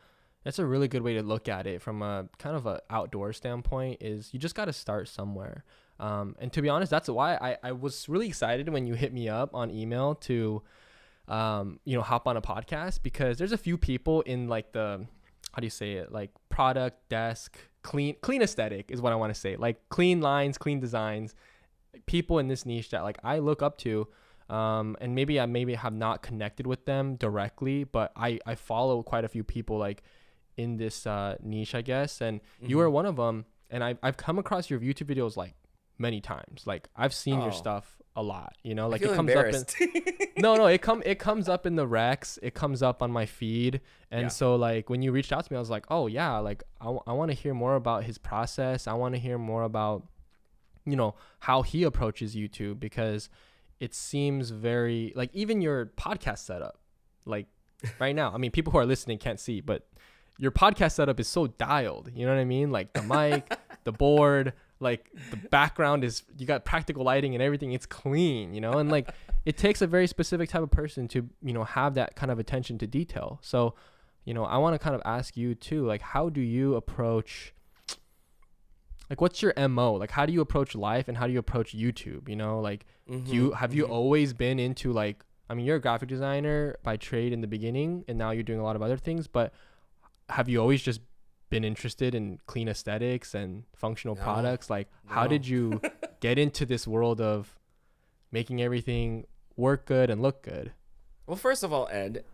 really good way to look at it from a kind of a outdoor standpoint. Is you just got to start somewhere. And to be honest, that's why I was really excited when you hit me up on email to, hop on a podcast, because there's a few people in like the, how do you say it? Like product desk, clean aesthetic is what I want to say. Like clean lines, clean designs, people in this niche that like I look up to. And maybe I have not connected with them directly, but I follow quite a few people like in this niche, I guess. And you are one of them. And I've come across your YouTube videos like many times. Like I've seen your stuff a lot, you know, like I feel it comes embarrassed. up in it comes up in the recs, it comes up on my feed. And so like when you reached out to me, I was like, oh yeah, like I want to hear more about his process. I want to hear more about, you know, how he approaches YouTube, because it seems very like, even your podcast setup, like right now, I mean, people who are listening can't see, but your podcast setup is so dialed, you know what I mean? Like the mic, the board, like the background is, you got practical lighting and everything. It's clean, you know? And like, it takes a very specific type of person to, you know, have that kind of attention to detail. So, you know, I want to kind of ask you too, like, how do you approach, like, what's your MO? Like, how do you approach life and how do you approach YouTube? You know, like, have you always been into like, I mean, you're a graphic designer by trade in the beginning, and now you're doing a lot of other things, but have you always just been interested in clean aesthetics and functional products? Like, how did you get into this world of making everything work good and look good? Well, first of all, Ed,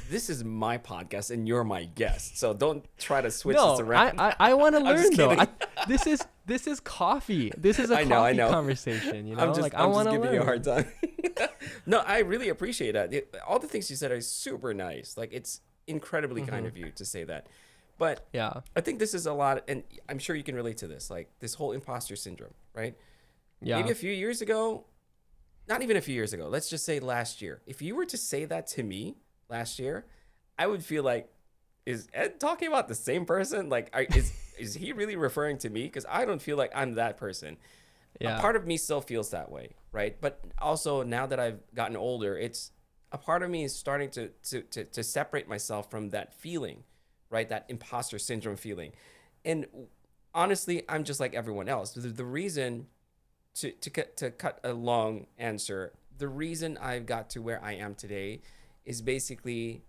this is my podcast and you're my guest, so don't try to switch this around. I want to learn though. This is coffee. This is a coffee conversation. You know, I'm just giving learn. you a hard time. No, I really appreciate that. All the things you said are super nice. Like, it's incredibly kind of you to say that. But yeah, I think this is a lot, and I'm sure you can relate to this, like this whole imposter syndrome, right? Yeah. Maybe a few years ago, not even a few years ago, let's just say last year. If you were to say that to me last year, I would feel like, is Ed talking about the same person? Like, is he really referring to me? Because I don't feel like I'm that person. Yeah. A part of me still feels that way, right? But also, now that I've gotten older, it's a part of me is starting to separate myself from that feeling, right? That imposter syndrome feeling. And honestly, I'm just like everyone else. The reason, to cut a long answer, the reason I've got to where I am today is basically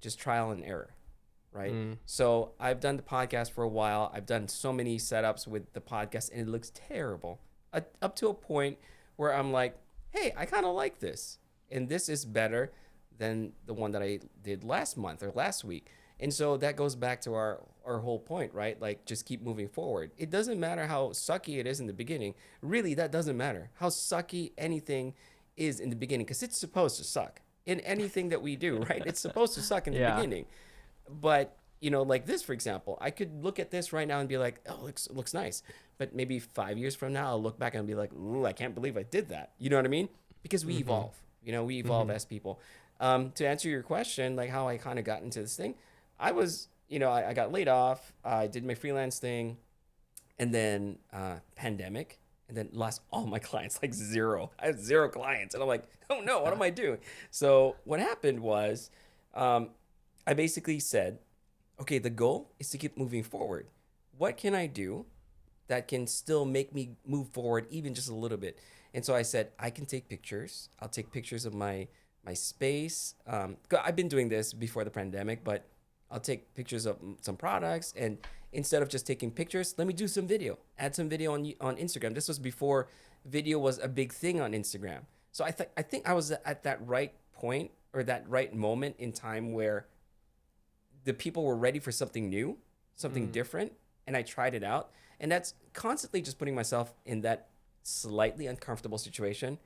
just trial and error, right? So I've done the podcast for a while. I've done so many setups with the podcast, and it looks terrible. Up to a point where I'm like, hey, I kind of like this. And this is better than the one that I did last month or last week. And so that goes back to our whole point, right? Like, just keep moving forward. It doesn't matter how sucky it is in the beginning. Really, that doesn't matter how sucky anything is in the beginning, because it's supposed to suck in anything that we do, right? It's supposed to suck in the beginning. But, you know, like this, for example, I could look at this right now and be like, oh, looks nice. But maybe 5 years from now, I'll look back and be like, ooh, I can't believe I did that. You know what I mean? Because we Mm-hmm. evolve, you know, we evolve Mm-hmm. as people. To answer your question, like how I kind of got into this thing, I was, you know, I got laid off. I did my freelance thing, and then pandemic, and then lost all my clients, like zero. I had zero clients, and I'm like, oh no, what am I doing? So what happened was, um, I basically said, okay, the goal is to keep moving forward. What can I do that can still make me move forward even just a little bit? And so I said, I can take pictures. I'll take pictures of my space. 'Cause I've been doing this before the pandemic, but I'll take pictures of some products, and instead of just taking pictures, let me do some video. Add some video on Instagram. This was before video was a big thing on Instagram. So I think I was at that right point, or that right moment in time where the people were ready for something new, something Mm. different, and I tried it out. And that's constantly just putting myself in that slightly uncomfortable situation,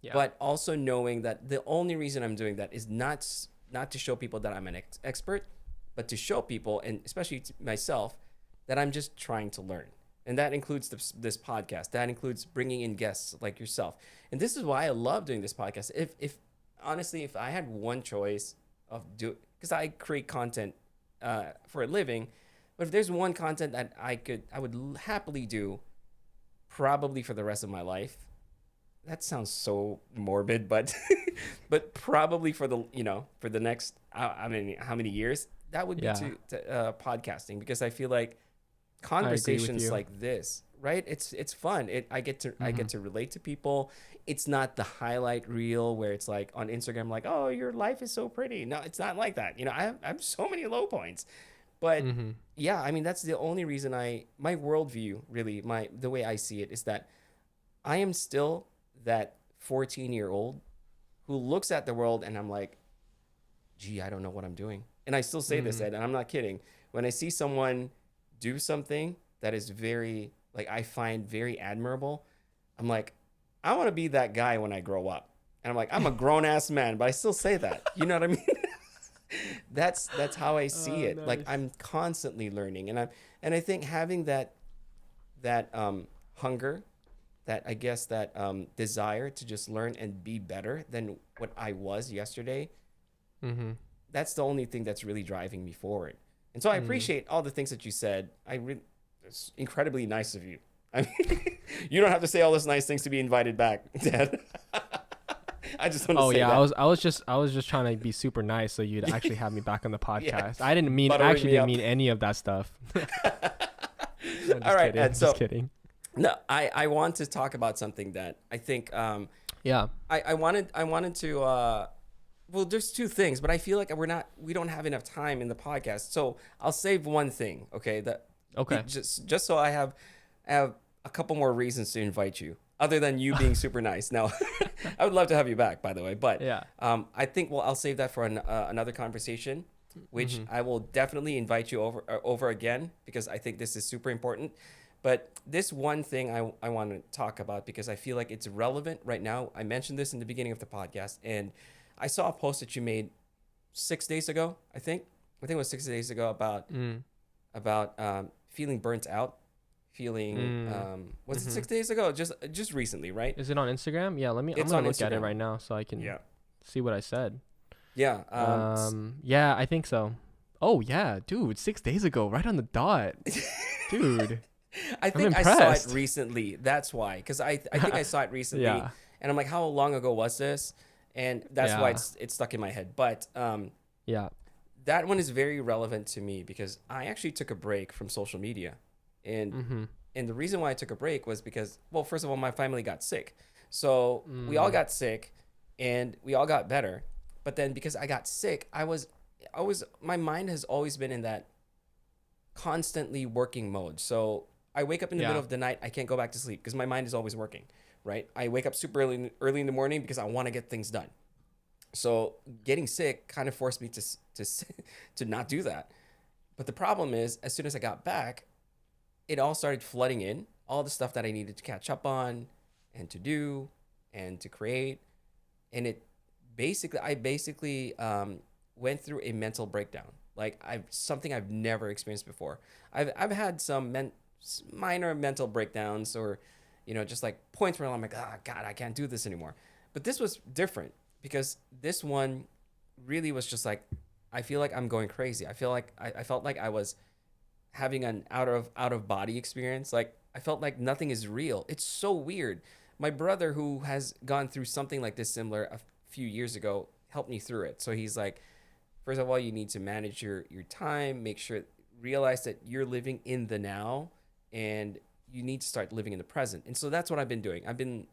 Yeah. but also knowing that the only reason I'm doing that is not to show people that I'm an expert, but to show people, and especially to myself, that I'm just trying to learn. And that includes this podcast. That includes bringing in guests like yourself. And this is why I love doing this podcast. If honestly, if I had one choice of because I create content for a living, but if there's one content that I would happily do, probably for the rest of my life. That sounds so morbid, but but probably for the, you know, for the next I mean how many years, that would be Yeah. to podcasting, because I feel like I agree with conversations you. like this, right? It's fun. I Mm-hmm. get to relate to people. It's not the highlight reel where it's like on Instagram, like, oh, your life is so pretty. No, it's not like that. You know, I have so many low points, but Mm-hmm. yeah, I mean that's the only reason my worldview, really, the way I see it is that I am still that 14-year-old who looks at the world and I'm like, gee, I don't know what I'm doing. And I still say this, Mm-hmm. Ed, and I'm not kidding. When I see someone do something that is very, like, I find very admirable, I'm like, I want to be that guy when I grow up. And I'm like, I'm a grown ass man, but I still say that. You know what I mean? That's how I see Oh, it. Like nice. I'm constantly learning, and I think having that hunger, that I guess that desire to just learn and be better than what I was yesterday, Mm-hmm. that's the only thing that's really driving me forward. And so I Mm. appreciate all the things that you said. It's incredibly nice of you. I mean, you don't have to say all those nice things to be invited back, Dad. I just want to Oh say yeah, that. I was just trying to be super nice so you'd actually have me back on the Yeah, podcast. I buttering actually me didn't up. mean any of that stuff. No, All just right, kidding. Ed. Just So kidding. no, I want to talk about something that I think Yeah. I wanted to well, there's two things, but I feel like we don't have enough time in the podcast. So I'll save one thing, okay? Okay. Just so I have a couple more reasons to invite you, other than you being super nice. Now, I would love to have you back, by the way, but Yeah. I think I'll save that for another conversation, which Mm-hmm. I will definitely invite you over again, because I think this is super important. But this one thing I want to talk about, because I feel like it's relevant right now. I mentioned this in the beginning of the podcast, and I saw a post that you made 6 days ago. I think it was 6 days ago Mm. about feeling burnt out, feeling Mm. was it Mm-hmm. 6 days ago? Just recently, right? Is it on Instagram? Yeah. I'm It's gonna on look at it Instagram. right now so I can Yeah, see what I said. yeah. Yeah, I think so. Oh yeah, dude, 6 days ago, right on the dot, dude. I I'm think I saw it impressed. recently. That's why, because I think I saw it recently, Yeah. and I'm like, how long ago was this? And that's why Yeah. it's stuck in my head. But Yeah. that one is very relevant to me because I actually took a break from social media, and Mm-hmm. and the reason why I took a break was because, well, first of all, my family got sick, so we all Mm. got sick, and we all got better. But then because I got sick, I was my mind has always been in that constantly working mode. So I wake up in the middle Yeah. of the night, I can't go back to sleep because my mind is always working, right? I wake up super early in the morning because I want to get things done. So getting sick kind of forced me to not do that. But the problem is, as soon as I got back, it all started flooding in, all the stuff that I needed to catch up on and to do and to create, and I basically went through a mental breakdown. like something I've never experienced before. I've had some minor mental breakdowns, or just like points where I'm like, oh God, I can't do this anymore. But this was different because this one really was just like, I feel like I'm going crazy. I feel like I felt like I was having an out of body experience. Like I felt like nothing is real. It's so weird. My brother, who has gone through something like this similar a few years ago, helped me through it. So he's like, first of all, you need to manage your time, make sure, realize that you're living in the now, and you need to start living in the present. And so that's what I've been doing. I've been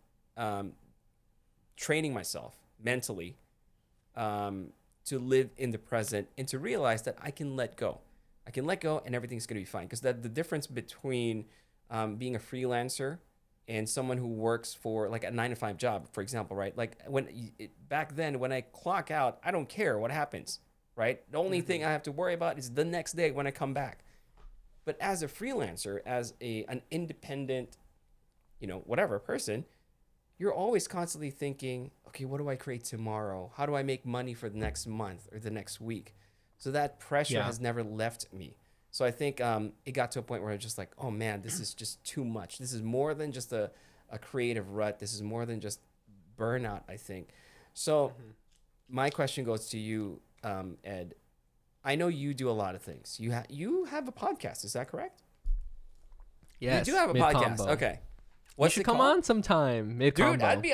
training myself mentally to live in the present and to realize that I can let go. I can let go and everything's going to be fine. Because the difference between being a freelancer and someone who works for like a 9-to-5 job, for example, right? Like back then when I clock out, I don't care what happens, right? The only thing I have to worry about is the next day when I come back. But as a freelancer, as an independent, whatever person, you're always constantly thinking, okay, what do I create tomorrow? How do I make money for the next month or the next week? So that pressure has never left me. So I think it got to a point where I was just like, oh man, this is just too much. This is more than just a creative rut. This is more than just burnout, I think. So my question goes to you, Ed. I know you do a lot of things. You have a podcast, is that correct? Yes. You do have a podcast. Okay. You should come on sometime. MIDCONVO. Dude, I'd be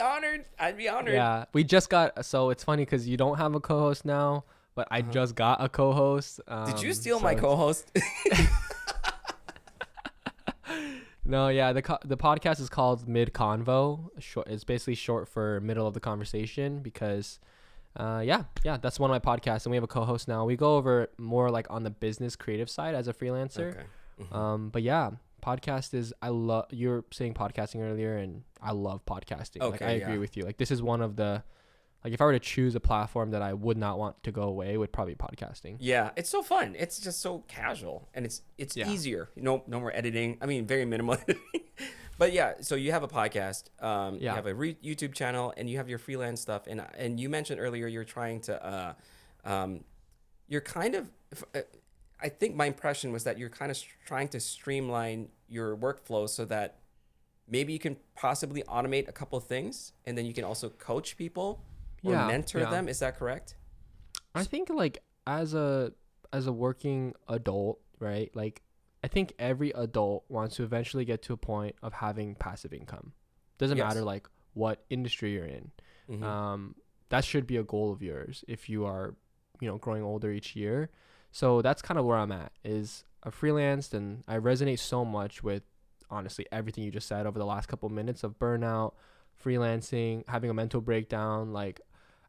honored. Yeah, we just got. So it's funny because you don't have a co-host now, but I just got a co-host. Did you steal my co-host? No, yeah. The podcast is called MIDCONVO. It's basically short for middle of the conversation because, that's one of my podcasts, and we have a co-host now. We go over more like on the business creative side as a freelancer. Okay. But yeah. Podcast is, you were saying podcasting earlier, and I love podcasting. Okay, I agree with you. Like this is one of the, like if I were to choose a platform that I would not want to go away, would probably be podcasting. Yeah, it's so fun. It's just so casual, and it's easier. No more editing. I mean, very minimal editing. But yeah, so you have a podcast. You have a YouTube channel, and you have your freelance stuff. And you mentioned earlier you're trying to, you're kind of. I think my impression was that you're kind of trying to streamline your workflow so that maybe you can possibly automate a couple of things, and then you can also coach people or mentor them. Is that correct? I think like as a working adult, right? Like I think every adult wants to eventually get to a point of having passive income. Doesn't matter like what industry you're in. That should be a goal of yours if you are, growing older each year. So that's kind of where I'm at, is I freelanced, and I resonate so much with honestly everything you just said over the last couple of minutes of burnout, freelancing, having a mental breakdown. Like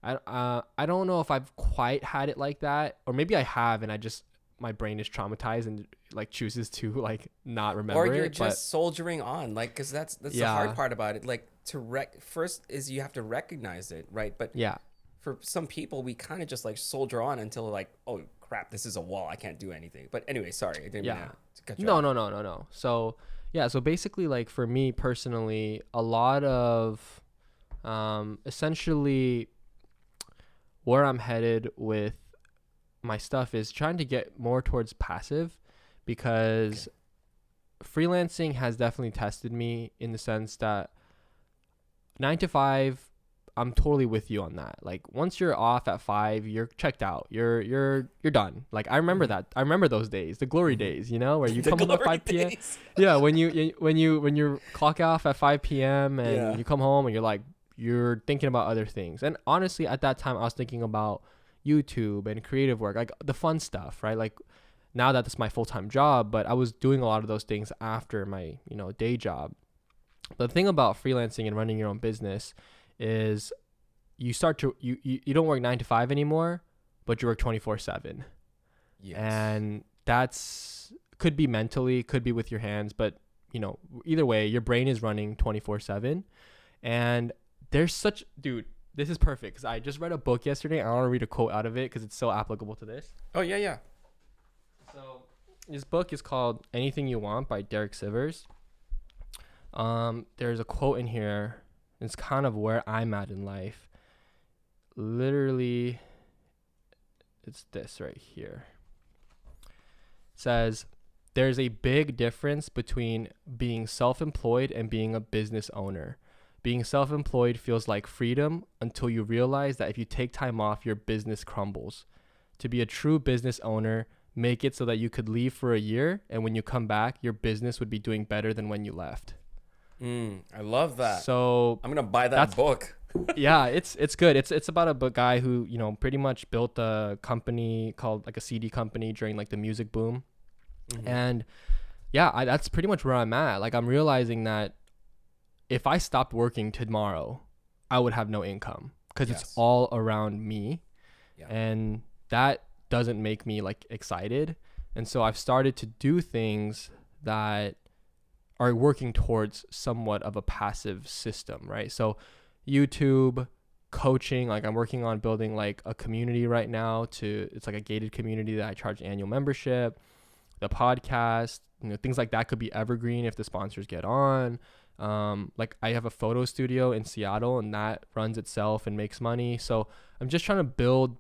I don't know if I've quite had it like that, or maybe I have, and my brain is traumatized and like chooses to like not remember it. Or you're just soldiering on, like, because that's the hard part about it. Like first is you have to recognize it, right? But for some people, we kind of just like soldier on until like, oh crap, this is a wall, I can't do anything. But anyway, sorry, I didn't mean to cut you off. No. So so basically, like for me personally, a lot of essentially where I'm headed with my stuff is trying to get more towards passive, because freelancing has definitely tested me in the sense that 9 to 5, I'm totally with you on that. Like once you're off at 5, you're checked out. You're done. Like I remember that. I remember those days, the glory days, where you come home at 5 p.m. Yeah, when you clock off at 5 p.m. and you come home and you're thinking about other things. And honestly, at that time, I was thinking about YouTube and creative work, like the fun stuff, right? Like now that it's my full-time job, but I was doing a lot of those things after my day job. The thing about freelancing and running your own business is you start to you don't work 9 to 5 anymore, but you work 24/7. Yes. And that's could be mentally, could be with your hands, but either way, your brain is running 24/7. And there's this is perfect because I just read a book yesterday. I want to read a quote out of it because it's so applicable to this. Oh yeah. So this book is called Anything You Want by Derek Sivers. There's a quote in here. It's kind of where I'm at in life. Literally, it's this right here. says there's a big difference between being self-employed and being a business owner. Being self-employed feels like freedom until you realize that if you take time off, your business crumbles. To be a true business owner, make it so that you could leave for a year, and when you come back, your business would be doing better than when you left. I love that. So I'm gonna buy that book. Yeah, it's good. It's about a guy who, you know, pretty much built a company called like a CD company during like the music boom. And yeah, that's pretty much where I'm at. Like, I'm realizing that if I stopped working tomorrow, I would have no income because it's all around me. And that doesn't make me like excited. And so I've started to do things that are working towards somewhat of a passive system, right? So YouTube, coaching, like I'm working on building like a community right now it's like a gated community that I charge annual membership. The podcast, you know, things like that could be evergreen if the sponsors get on. Like I have a photo studio in Seattle and that runs itself and makes money. So I'm just trying to build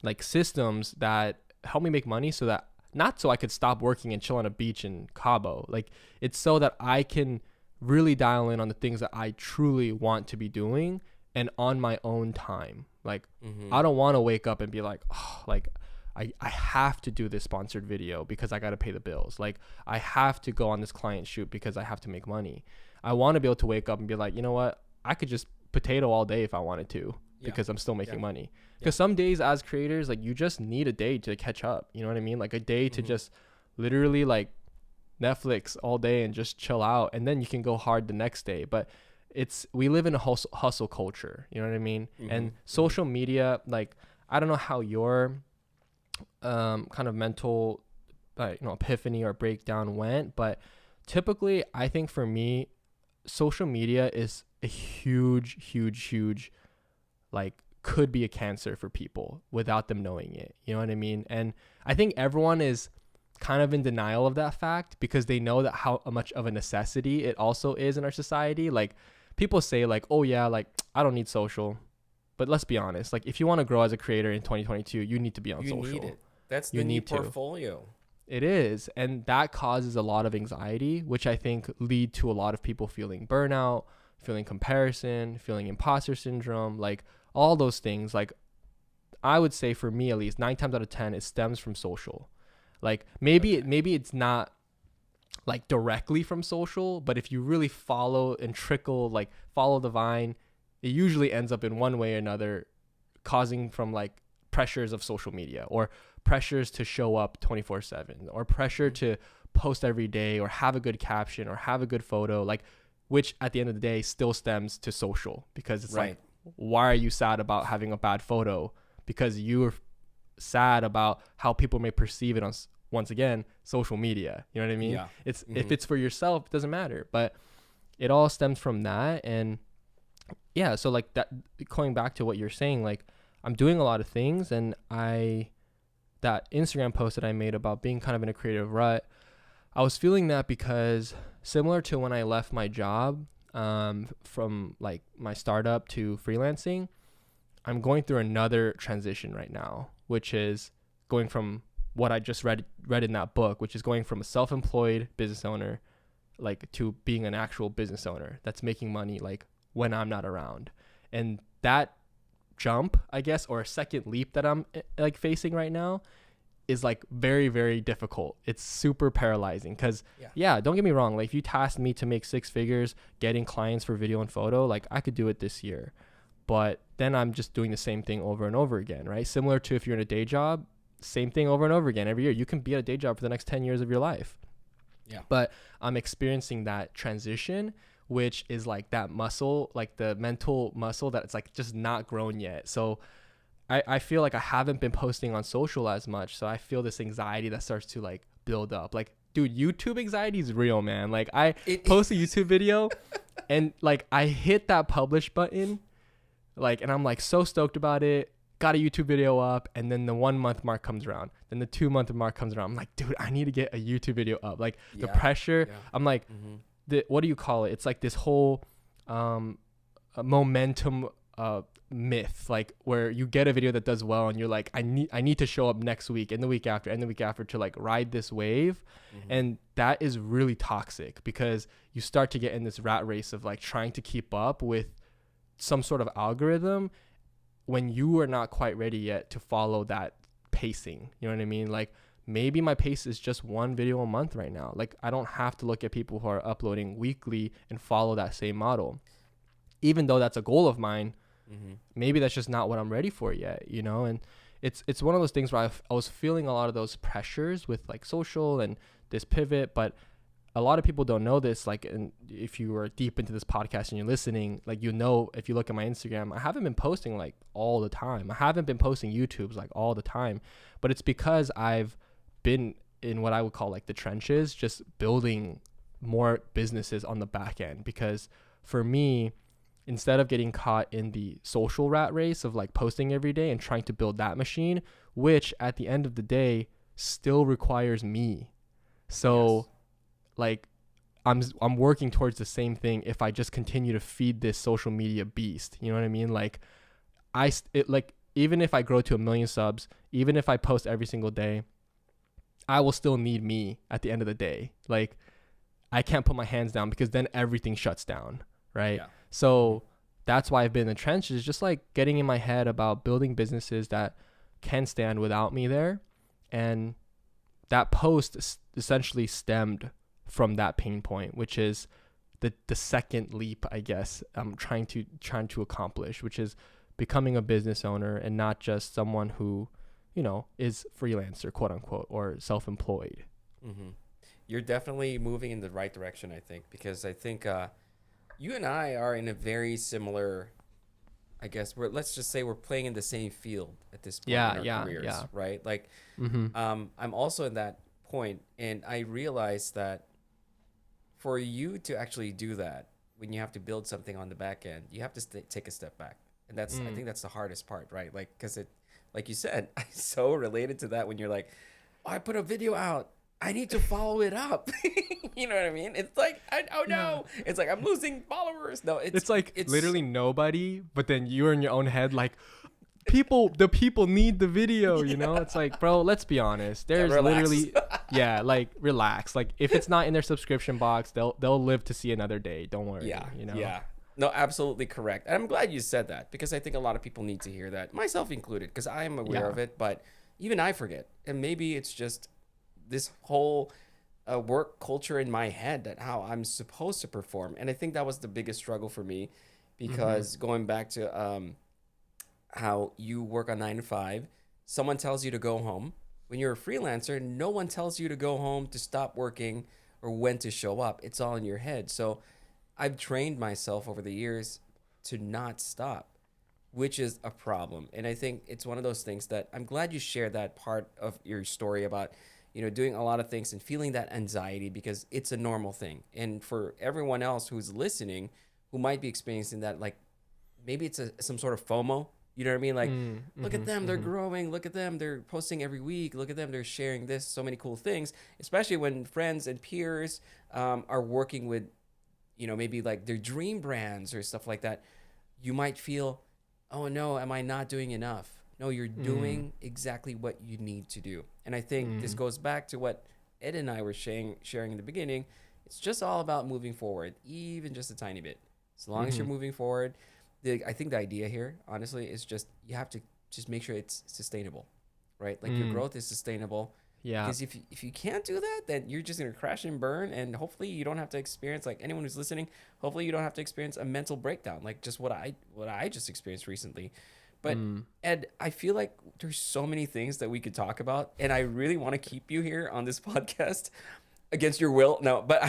like systems that help me make money so that not so I could stop working and chill on a beach in Cabo. Like it's so that I can really dial in on the things that I truly want to be doing and on my own time. Like I don't want to wake up and be like, oh, like I have to do this sponsored video because I got to pay the bills. Like I have to go on this client shoot because I have to make money. I want to be able to wake up and be like, you know what? I could just potato all day if I wanted to because I'm still making money. Because some days as creators, like you just need a day to catch up. You know what I mean? Like a day to just literally like Netflix all day and just chill out. And then you can go hard the next day. But we live in a hustle culture. You know what I mean? And social media, like, I don't know how your kind of mental epiphany or breakdown went, but typically I think for me social media is a huge like could be a cancer for people without them knowing it. You know what I mean? And I think everyone is kind of in denial of that fact because they know that how much of a necessity it also is in our society. Like people say like, oh yeah, like I don't need social. But let's be honest, like if you want to grow as a creator in 2022, you need to be on social. You need it. That's the new portfolio. It is. And that causes a lot of anxiety, which I think lead to a lot of people feeling burnout, feeling comparison, feeling imposter syndrome, like all those things. Like I would say for me, at least 9 times out of 10, it stems from social. Like maybe it's not like directly from social, but if you really follow the vine, it usually ends up in one way or another causing from like pressures of social media or pressures to show up 24/7 or pressure to post every day or have a good caption or have a good photo, like which at the end of the day still stems to social because it's like, why are you sad about having a bad photo? Because you're sad about how people may perceive it on, once again, social media. You know what I mean? It's if it's for yourself, it doesn't matter, but it all stems from that. And yeah, so like that, going back to what you're saying, like I'm doing a lot of things, and that Instagram post that I made about being kind of in a creative rut, I was feeling that because similar to when I left my job from like my startup to freelancing, I'm going through another transition right now, which is going from what I just read in that book, which is going from a self-employed business owner like to being an actual business owner that's making money like when I'm not around. And that jump, I guess, or a second leap that I'm like facing right now is like very, very difficult. It's super paralyzing because don't get me wrong, like if you tasked me to make 6 figures getting clients for video and photo, like I could do it this year, but then I'm just doing the same thing over and over again, right? Similar to if you're in a day job, same thing over and over again every year. You can be at a day job for the next 10 years of your life. But I'm experiencing that transition, which is like that muscle, like the mental muscle that it's like just not grown yet. So I feel like I haven't been posting on social as much. So I feel this anxiety that starts to like build up. Like, dude, YouTube anxiety is real, man. Like I post a YouTube video and like I hit that publish button, like, and I'm like so stoked about it. Got a YouTube video up, and then the 1 month mark comes around. Then the 2 month mark comes around. I'm like, dude, I need to get a YouTube video up. Like the pressure. I'm like, what do you call it? It's like this whole momentum myth, like where you get a video that does well and you're like, I need to show up next week and the week after and the week after to like ride this wave. And that is really toxic because you start to get in this rat race of like trying to keep up with some sort of algorithm when you are not quite ready yet to follow that pacing. You know what I mean? Like maybe my pace is just one video a month right now. Like I don't have to look at people who are uploading weekly and follow that same model. Even though that's a goal of mine, maybe that's just not what I'm ready for yet, you know? And it's one of those things where I was feeling a lot of those pressures with like social and this pivot, but a lot of people don't know this. Like, and if you are deep into this podcast and you're listening, like, you know, if you look at my Instagram, I haven't been posting like all the time. I haven't been posting YouTubes like all the time, but it's because I've been in what I would call like the trenches, just building more businesses on the back end. Because for me, instead of getting caught in the social rat race of like posting every day and trying to build that machine, which at the end of the day still requires me. So like I'm working towards the same thing if I just continue to feed this social media beast. You know what I mean? Like like even if I grow to 1 million subs, even if I post every single day, I will still need me at the end of the day. Like I can't put my hands down because then everything shuts down, right? So that's why I've been in the trenches, just like getting in my head about building businesses that can stand without me there. And that post essentially stemmed from that pain point, which is the second leap, I guess, I'm trying to accomplish, which is becoming a business owner and not just someone who, you know, is freelancer, quote unquote, or self-employed. You're definitely moving in the right direction, I think, because I think you and I are in a very similar, I guess, let's just say we're playing in the same field at this point in our careers, right? Like, I'm also in that point, and I realized that for you to actually do that, when you have to build something on the back end, you have to take a step back, and that's I think that's the hardest part, right? Like, because it, like you said, I so related to that when you're like, oh, I put a video out, I need to follow it up. You know what I mean? It's like, no, it's like I'm losing followers. No, it's like it's literally nobody, but then you're in your own head like, the people need the video, you know? It's like, bro, let's be honest. There's literally like relax. Like if it's not in their subscription box, they'll live to see another day. Don't worry. You know? Yeah. No, absolutely correct. And I'm glad you said that because I think a lot of people need to hear that, myself included, because I am aware of it, but even I forget. And maybe it's just this whole work culture in my head that how I'm supposed to perform. And I think that was the biggest struggle for me because going back to how you work on 9 to 5, someone tells you to go home. When you're a freelancer, no one tells you to go home, to stop working, or when to show up. It's all in your head. So I've trained myself over the years to not stop, which is a problem. And I think it's one of those things that I'm glad you shared that part of your story about, you know, doing a lot of things and feeling that anxiety because it's a normal thing. And for everyone else who's listening, who might be experiencing that, like maybe it's some sort of FOMO. You know what I mean? Like, look at them, they're growing. Look at them, they're posting every week. Look at them, they're sharing this, so many cool things, especially when friends and peers are working with, you know, maybe like their dream brands or stuff like that. You might feel, oh no, am I not doing enough? No, you're doing exactly what you need to do. And I think this goes back to what Ed and I were sharing in the beginning. It's just all about moving forward, even just a tiny bit. As long as you're moving forward, I think the idea here, honestly, is just you have to just make sure it's sustainable, right? Like your growth is sustainable. Yeah. Because if you can't do that, then you're just gonna crash and burn, and hopefully you don't have to experience, like anyone who's listening, hopefully you don't have to experience a mental breakdown, like just what I just experienced recently. But Ed, I feel like there's so many things that we could talk about, and I really want to keep you here on this podcast against your will. No, but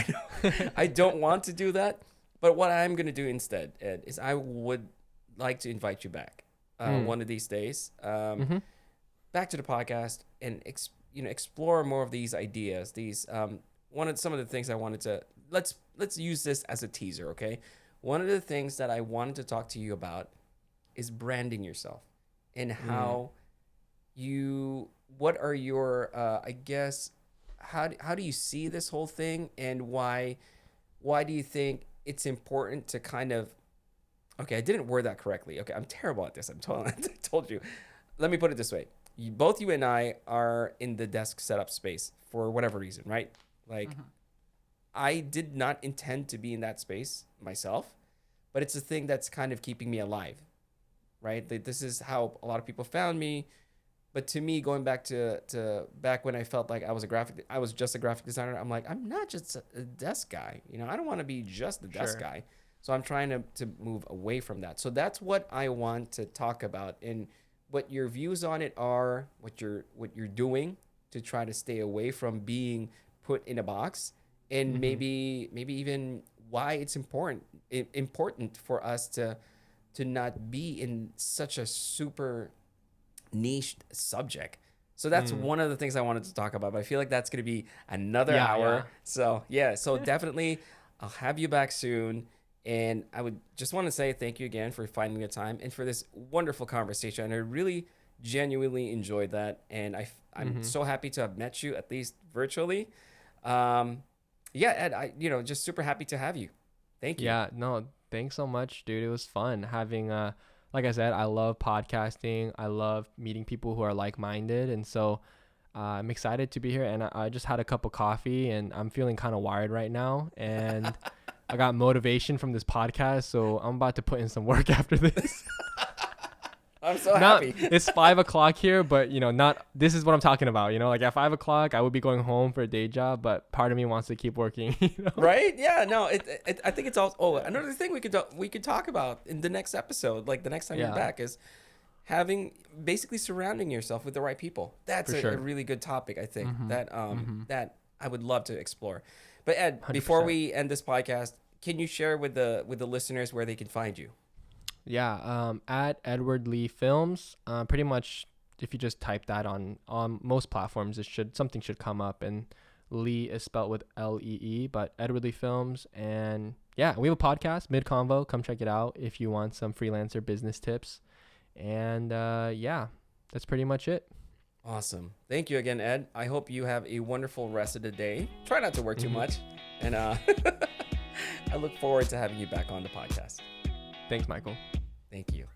I don't want to do that. But what I'm going to do instead, Ed, is I would like to invite you back one of these days, back to the podcast and explore more of these ideas. These some of the things I wanted to let's use this as a teaser, okay? One of the things that I wanted to talk to you about is branding yourself and how what are your I guess how do you see this whole thing, and why do you think it's important to kind of Okay, I didn't word that correctly. Okay, I'm terrible at this. I told you. Let me put it this way. Both you and I are in the desk setup space for whatever reason, right? Like, I did not intend to be in that space myself, but it's a thing that's kind of keeping me alive, right? This is how a lot of people found me. But to me, going back to back when I felt like I was just a graphic designer, I'm like, I'm not just a desk guy. You know, I don't want to be just the desk guy. So I'm trying to move away from that. So that's what I want to talk about, and what your views on it are, what you're doing to try to stay away from being put in a box, and maybe even why it's important for us to not be in such a super niche subject. So that's one of the things I wanted to talk about, but I feel like that's going to be another hour. Yeah. So definitely I'll have you back soon. And I would just want to say thank you again for finding the time and for this wonderful conversation. And I really genuinely enjoyed that. And I'm so happy to have met you, at least virtually. Yeah, Ed, just super happy to have you. Thank you. Yeah, no, thanks so much, dude. It was fun having, like I said, I love podcasting. I love meeting people who are like-minded. And so I'm excited to be here. And I just had a cup of coffee and I'm feeling kind of wired right now. And I got motivation from this podcast, so I'm about to put in some work after this. I'm so happy. It's 5:00 here, but this is what I'm talking about. Like at 5:00, I would be going home for a day job, but part of me wants to keep working. Right? Yeah. No. I think it's all. Oh, another thing we could talk about in the next episode, like the next time you're back, is basically surrounding yourself with the right people. That's a really good topic. I think that I would love to explore. But Ed, 100%. Before we end this podcast, can you share with the listeners where they can find you? Yeah, at Edward Lee Films. Pretty much, if you just type that on most platforms, something should come up. And Lee is spelled with Lee, but Edward Lee Films. And yeah, we have a podcast, MIDCONVO. Come check it out if you want some freelancer business tips. And yeah, that's pretty much it. Awesome. Thank you again, Ed. I hope you have a wonderful rest of the day. Try not to work too much. And I look forward to having you back on the podcast. Thanks, Michael. Thank you.